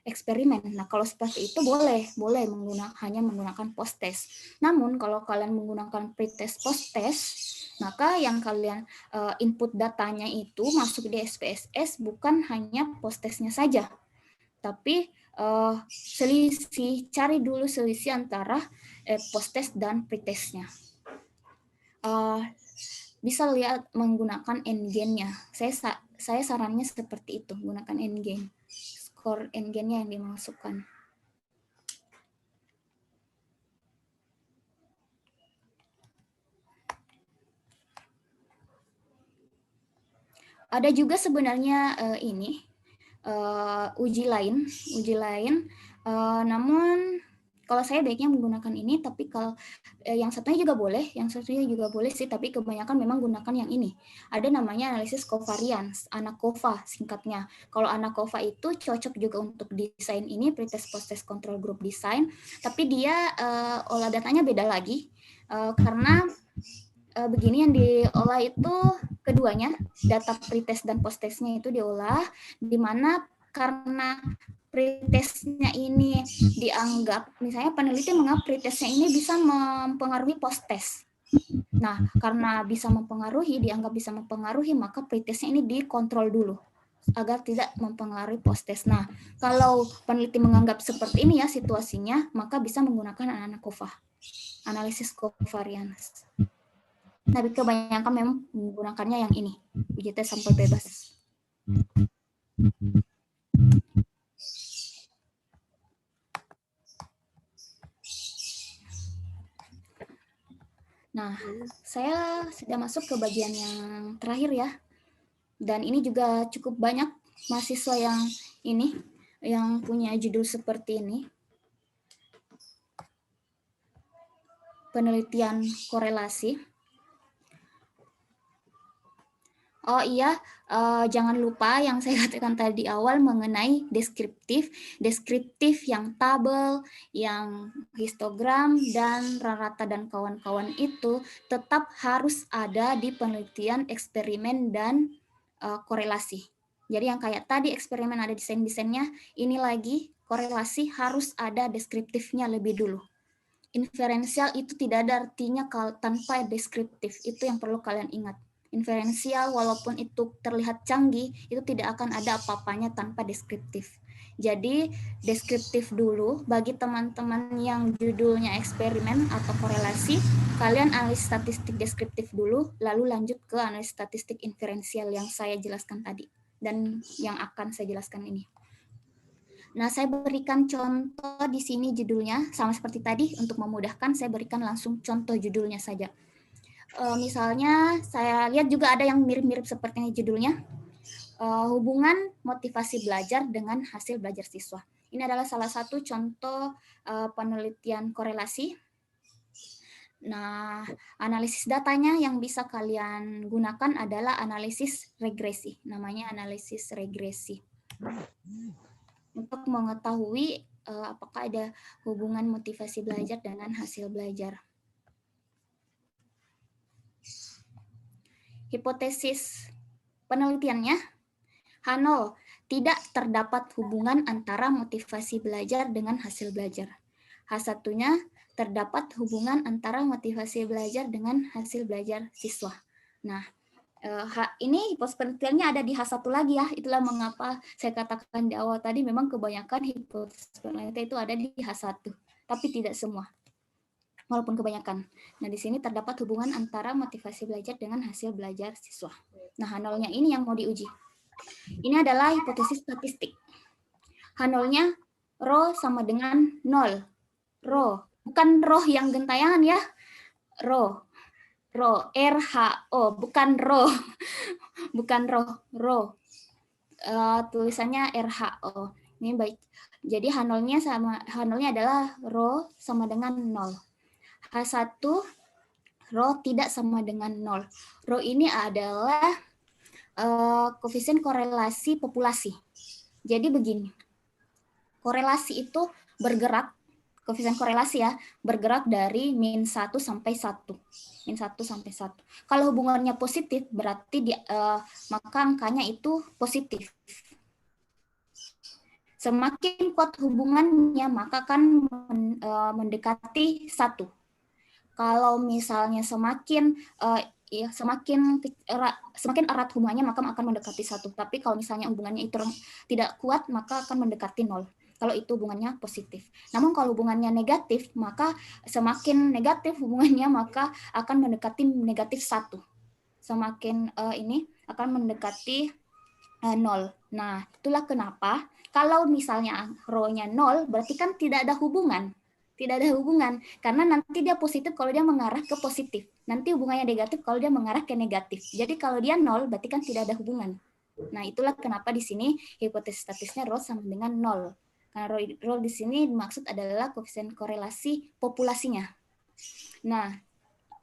eksperimen. Nah, kalau seperti itu boleh hanya menggunakan post-test. Namun kalau kalian menggunakan pretest post-test, maka yang kalian input datanya itu masuk di SPSS bukan hanya post-testnya saja, tapi selisih, cari dulu selisih antara post-test dan pretestnya. Bisa lihat menggunakan n-gain-nya. Saya sarannya seperti itu, gunakan n-gain. Skor n-gain-nya yang dimasukkan. Ada juga sebenarnya uji lain, namun kalau saya baiknya menggunakan ini, tapi kalau yang satunya juga boleh sih, tapi kebanyakan memang gunakan yang ini. Ada namanya analisis covariance, ANACOVA singkatnya. Kalau ANACOVA itu cocok juga untuk desain ini, pretest post-test control group design, tapi dia olah datanya beda lagi, karena begini yang diolah itu keduanya, data pretest dan post-testnya itu diolah, di mana karena pretestnya ini dianggap, misalnya peneliti menganggap pretestnya ini bisa mempengaruhi post-test. Nah, karena dianggap bisa mempengaruhi, maka pretestnya ini dikontrol dulu agar tidak mempengaruhi post-test. Nah, kalau peneliti menganggap seperti ini ya situasinya, maka bisa menggunakan ANACOVA, analisis covariance. Tapi kebanyakan memang menggunakannya yang ini, uji tes sampel bebas. Nah, saya sudah masuk ke bagian yang terakhir ya. Dan ini juga cukup banyak mahasiswa yang punya judul seperti ini. Penelitian korelasi. Oh iya, jangan lupa yang saya katakan tadi awal mengenai deskriptif yang tabel, yang histogram, dan rata dan kawan-kawan itu tetap harus ada di penelitian eksperimen dan korelasi. Jadi yang kayak tadi eksperimen ada desain-desainnya, ini lagi korelasi harus ada deskriptifnya lebih dulu. Inferensial itu tidak ada artinya tanpa deskriptif, itu yang perlu kalian ingat. Inferensial walaupun itu terlihat canggih, itu tidak akan ada apa-apanya tanpa deskriptif. Jadi deskriptif dulu bagi teman-teman yang judulnya eksperimen atau korelasi, kalian analisis statistik deskriptif dulu, lalu lanjut ke analisis statistik inferensial yang saya jelaskan tadi dan yang akan saya jelaskan ini. Nah, saya berikan contoh di sini judulnya sama seperti tadi. Untuk memudahkan, saya berikan langsung contoh judulnya saja. Misalnya saya lihat juga ada yang mirip-mirip seperti ini judulnya, hubungan motivasi belajar dengan hasil belajar siswa. Ini adalah salah satu contoh penelitian korelasi. Nah, analisis datanya yang bisa kalian gunakan adalah analisis regresi, namanya analisis regresi. Untuk mengetahui apakah ada hubungan motivasi belajar dengan hasil belajar. Hipotesis penelitiannya, H0, tidak terdapat hubungan antara motivasi belajar dengan hasil belajar. H1-nya, terdapat hubungan antara motivasi belajar dengan hasil belajar siswa. Nah, ini hipotesis penelitiannya ada di H1 lagi ya, itulah mengapa saya katakan di awal tadi memang kebanyakan hipotesis penelitian itu ada di H1, tapi tidak semua. Walaupun kebanyakan. Nah, di sini terdapat hubungan antara motivasi belajar dengan hasil belajar siswa. Nah, H0-nya ini yang mau diuji. Ini adalah hipotesis statistik. H0-nya rho sama dengan 0. Rho, bukan rho yang gentayangan ya. Rho, R-H-O, bukan rho. Bukan rho. Tulisannya R-H-O. Ini baik. Jadi H0-nya adalah rho sama dengan 0. H1, rho tidak sama dengan 0. Rho ini adalah koefisien korelasi populasi. Jadi begini, korelasi itu bergerak, koefisien korelasi ya, bergerak dari min 1 sampai 1. Min 1 sampai 1. Kalau hubungannya positif, berarti maka angkanya itu positif. Semakin kuat hubungannya, maka akan mendekati 1. Kalau misalnya semakin erat hubungannya, maka akan mendekati 1. Tapi kalau misalnya hubungannya itu tidak kuat, maka akan mendekati 0. kalau itu hubungannya positif. Namun kalau hubungannya negatif, maka semakin negatif hubungannya maka akan mendekati negatif 1. Semakin ini akan mendekati 0. Nah, itulah kenapa kalau misalnya rho-nya 0 berarti kan tidak ada hubungan. Tidak ada hubungan karena nanti dia positif kalau dia mengarah ke positif. Nanti hubungannya negatif kalau dia mengarah ke negatif. Jadi kalau dia 0 berarti kan tidak ada hubungan. Nah, itulah kenapa di sini hipotesis statisnya rho sama dengan 0. Karena rho di sini dimaksud adalah koefisien korelasi populasinya. Nah,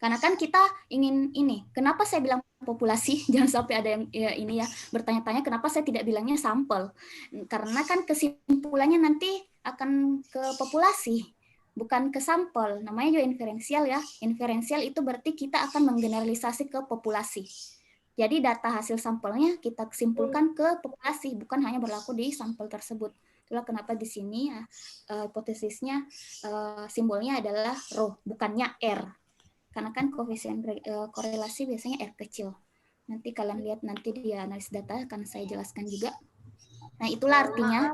karena kan kita ingin ini. Kenapa saya bilang populasi? Jangan sampai ada yang ini ya bertanya-tanya kenapa saya tidak bilangnya sampel. Karena kan kesimpulannya nanti akan ke populasi, bukan ke sampel. Namanya juga inferensial ya. Inferensial itu berarti kita akan menggeneralisasi ke populasi. Jadi data hasil sampelnya kita simpulkan ke populasi, bukan hanya berlaku di sampel tersebut. Itulah kenapa di sini hipotesisnya simbolnya adalah rho, bukannya R. Karena kan koefisien korelasi biasanya R kecil. Nanti kalian lihat nanti di analis data akan saya jelaskan juga. Nah, itulah artinya.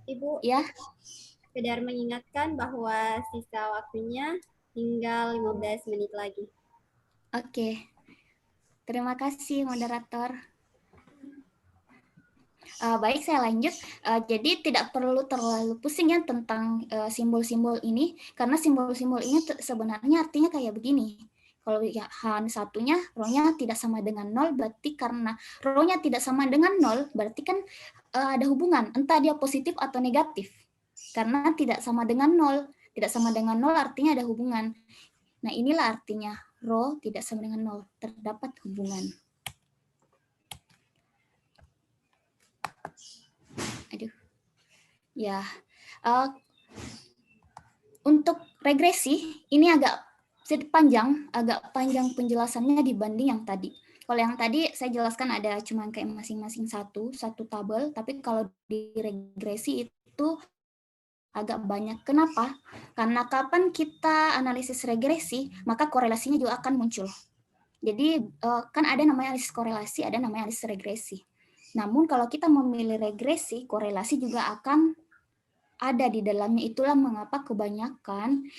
Ibu, ya. sekedar mengingatkan bahwa sisa waktunya tinggal 15 menit lagi. Oke. Terima kasih, moderator. Baik, saya lanjut. Jadi tidak perlu terlalu pusing ya tentang simbol-simbol ini, karena simbol-simbol ini sebenarnya artinya kayak begini. Kalau ya H1-nya rho-nya tidak sama dengan 0, berarti karena rho-nya tidak sama dengan 0, berarti kan ada hubungan, entah dia positif atau negatif. Karena tidak sama dengan 0. Tidak sama dengan 0 artinya ada hubungan. Nah, inilah artinya rho tidak sama dengan 0, terdapat hubungan. Aduh. Ya. Untuk regresi ini agak panjang penjelasannya dibanding yang tadi. Kalau yang tadi saya jelaskan ada cuma kayak masing-masing satu tabel, tapi kalau di regresi itu agak banyak. Kenapa? Karena kapan kita analisis regresi, maka korelasinya juga akan muncul. Jadi kan ada namanya analisis korelasi, ada namanya analisis regresi. Namun kalau kita memilih regresi, korelasi juga akan ada di dalamnya. Itulah mengapa kebanyakan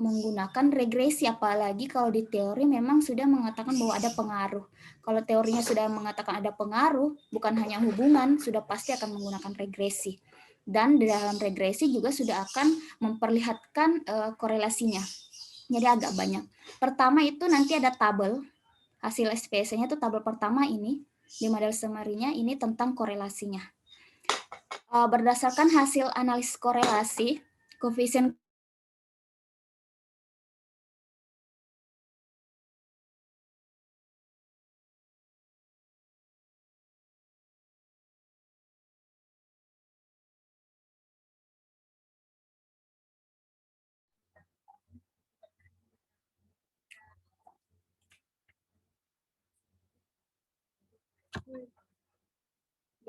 menggunakan regresi, apalagi kalau di teori memang sudah mengatakan bahwa ada pengaruh. Kalau teorinya sudah mengatakan ada pengaruh, bukan hanya hubungan, sudah pasti akan menggunakan regresi. Dan di dalam regresi juga sudah akan memperlihatkan korelasinya. Jadi agak banyak. Pertama itu nanti ada tabel, hasil SPSS-nya itu tabel pertama ini, di model summary-nya ini tentang korelasinya. Berdasarkan hasil analisis korelasi, koefisien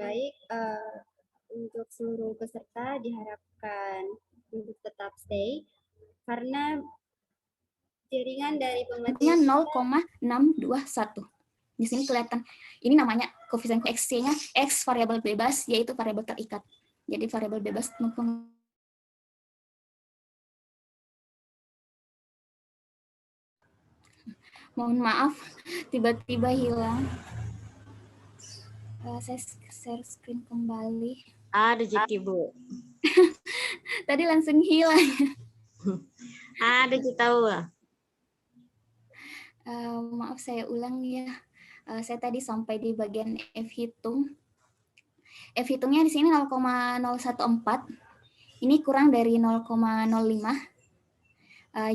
Baik, untuk seluruh peserta diharapkan untuk tetap stay karena jaringan dari pematenya 0,621. Di sini kelihatan ini namanya koefisien X-nya X variabel bebas, yaitu variabel terikat. Jadi variabel bebas mohon maaf tiba-tiba hilang. Saya share screen kembali. Ada rezeki, Bu. Tadi langsung hilang. Ada kita tahu. Maaf saya ulang ya. Saya tadi sampai di bagian F hitung. F hitungnya di sini 0,014. Ini kurang dari 0,05.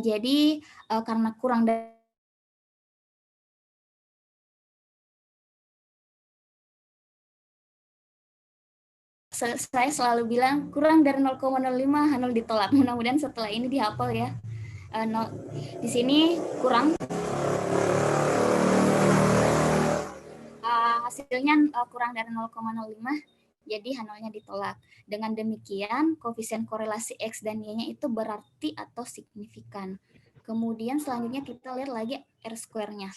Jadi karena kurang dari saya selalu bilang kurang dari 0,05 Hanul ditolak. Mudah-mudahan setelah ini dihafal ya. Di sini kurang. Hasilnya kurang dari 0,05, jadi Hanulnya ditolak. Dengan demikian, koefisien korelasi X dan Y-nya itu berarti atau signifikan. Kemudian selanjutnya kita lihat lagi R-square-nya.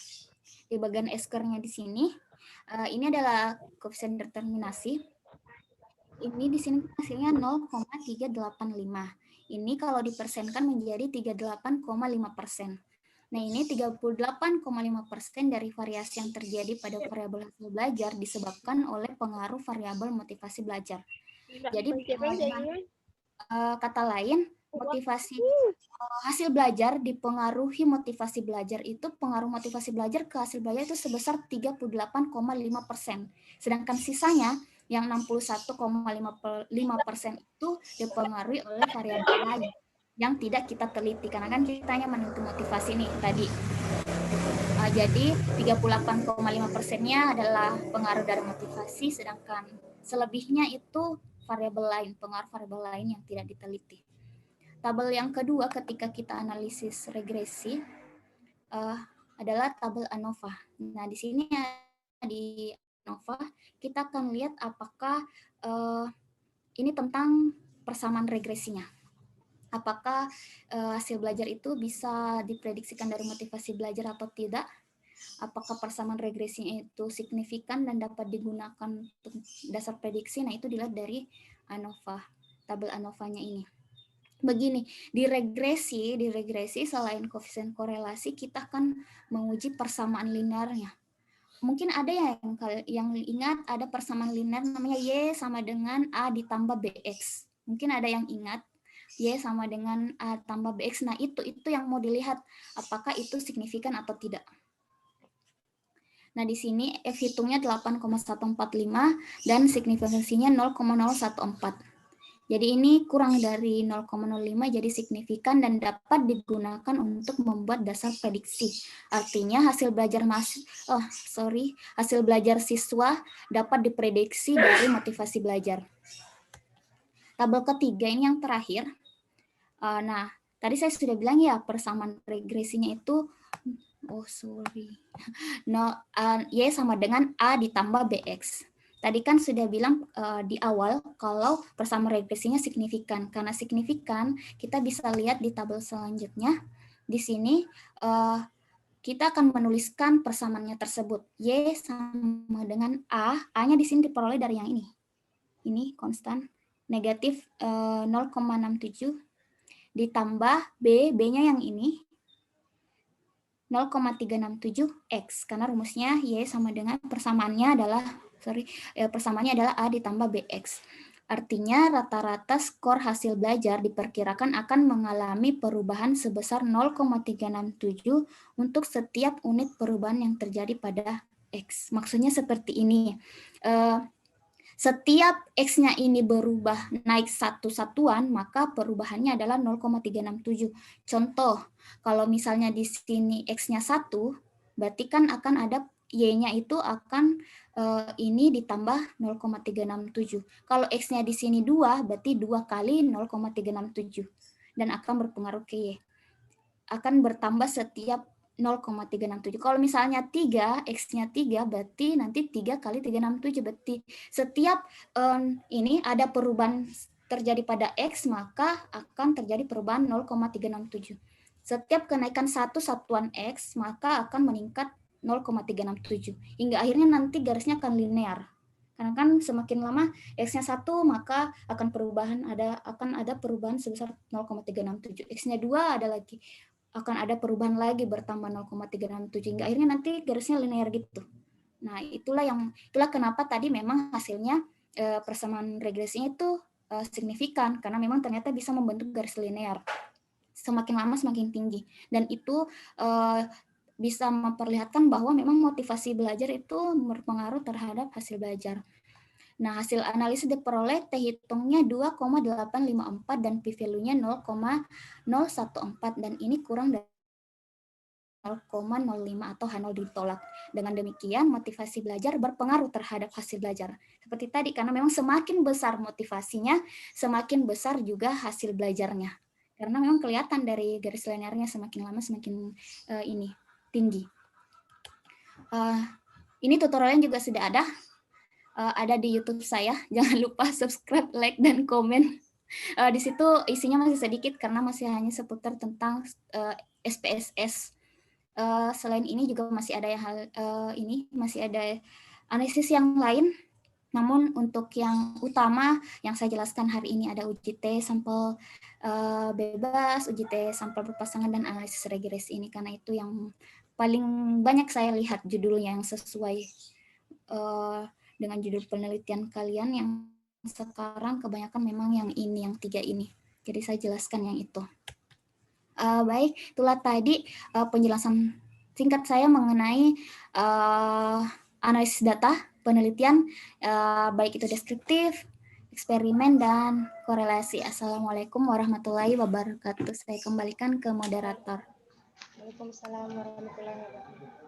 Di bagian R-square-nya di sini, ini adalah koefisien determinasi. ini di sini hasilnya 0,385. Ini kalau dipersenkan menjadi 38,5%. Nah, ini 38,5% dari variasi yang terjadi pada variabel hasil belajar disebabkan oleh pengaruh variabel motivasi belajar. Jadi dengan kata lain, motivasi hasil belajar dipengaruhi motivasi belajar itu, pengaruh motivasi belajar ke hasil belajar itu sebesar 38,5%. Sedangkan sisanya yang 61,5% itu dipengaruhi oleh variabel lain yang tidak kita teliti, karena kan kita hanya menentu motivasi nih tadi. Jadi 38,5%-nya adalah pengaruh dari motivasi, sedangkan selebihnya itu variabel lain, pengaruh variabel lain yang tidak diteliti. Tabel yang kedua ketika kita analisis regresi adalah tabel ANOVA. Nah, di sini di ANOVA kita akan lihat apakah ini tentang persamaan regresinya. Apakah hasil belajar itu bisa diprediksikan dari motivasi belajar atau tidak? Apakah persamaan regresinya itu signifikan dan dapat digunakan untuk dasar prediksi? Nah, itu dilihat dari ANOVA, tabel ANOVA-nya ini. Begini, di regresi selain koefisien korelasi, kita akan menguji persamaan linearnya. Mungkin ada yang ingat ada persamaan linear namanya Y sama dengan A ditambah BX. Mungkin ada yang ingat Y sama dengan A tambah BX. Nah, itu yang mau dilihat apakah itu signifikan atau tidak. Nah, di sini F hitungnya 8,145 dan signifikansinya 0,014. Jadi ini kurang dari 0,05 jadi signifikan dan dapat digunakan untuk membuat dasar prediksi. Artinya hasil belajar siswa dapat diprediksi dari motivasi belajar. Tabel ketiga ini yang terakhir. Nah, tadi saya sudah bilang ya persamaan regresinya itu Y sama dengan A ditambah BX. Tadi kan sudah bilang di awal kalau persamaan regresinya signifikan. Karena signifikan, kita bisa lihat di tabel selanjutnya. Di sini kita akan menuliskan persamaannya tersebut. Y sama dengan A. A-nya di sini diperoleh dari yang ini. Ini konstan negatif 0,67 ditambah B. B-nya yang ini 0,367X. Karena rumusnya Y sama dengan persamaannya adalah persamaannya adalah A ditambah BX. Artinya rata-rata skor hasil belajar diperkirakan akan mengalami perubahan sebesar 0,367 untuk setiap unit perubahan yang terjadi pada X. Maksudnya seperti ini. Setiap X-nya ini berubah naik satu satuan, maka perubahannya adalah 0,367. Contoh, kalau misalnya di sini X-nya 1, berarti kan akan ada Y-nya itu akan ini ditambah 0,367. Kalau X-nya di sini 2, berarti 2 kali 0,367. Dan akan berpengaruh ke Y. Akan bertambah setiap 0,367. Kalau misalnya 3, X-nya 3, berarti nanti 3 kali 367. Berarti setiap ini ada perubahan terjadi pada X, maka akan terjadi perubahan 0,367. Setiap kenaikan satu satuan X, maka akan meningkat 0,367 hingga akhirnya nanti garisnya akan linear. Karena kan semakin lama X-nya 1 maka akan ada perubahan sebesar 0,367. X-nya 2 akan ada perubahan lagi bertambah 0,367 hingga akhirnya nanti garisnya linear gitu. Nah, itulah kenapa tadi memang hasilnya persamaan regresinya itu signifikan karena memang ternyata bisa membentuk garis linear. Semakin lama semakin tinggi dan itu bisa memperlihatkan bahwa memang motivasi belajar itu berpengaruh terhadap hasil belajar. Nah, hasil analisis diperoleh T hitungnya 2,854 dan P-value-nya 0,014 dan ini kurang dari 0,05 atau H0 ditolak. Dengan demikian, motivasi belajar berpengaruh terhadap hasil belajar. Seperti tadi, karena memang semakin besar motivasinya, semakin besar juga hasil belajarnya. Karena memang kelihatan dari garis linearnya semakin lama semakin tinggi. Ini tutorialnya juga sudah ada di YouTube saya. Jangan lupa subscribe, like, dan komen. Di situ isinya masih sedikit karena masih hanya seputar tentang SPSS. Selain ini juga masih ada masih ada analisis yang lain Namun untuk yang utama yang saya jelaskan hari ini ada uji T sampel bebas, uji T sampel berpasangan, dan analisis regresi ini, karena itu yang paling banyak saya lihat judulnya yang sesuai dengan judul penelitian kalian. Yang sekarang kebanyakan memang yang ini, yang 3 ini. Jadi saya jelaskan yang itu. Baik, itulah tadi penjelasan singkat saya mengenai analisis data, penelitian, baik itu deskriptif, eksperimen, dan korelasi. Assalamualaikum warahmatullahi wabarakatuh. Saya kembalikan ke moderator. Waalaikumsalam warahmatullahi wabarakatuh.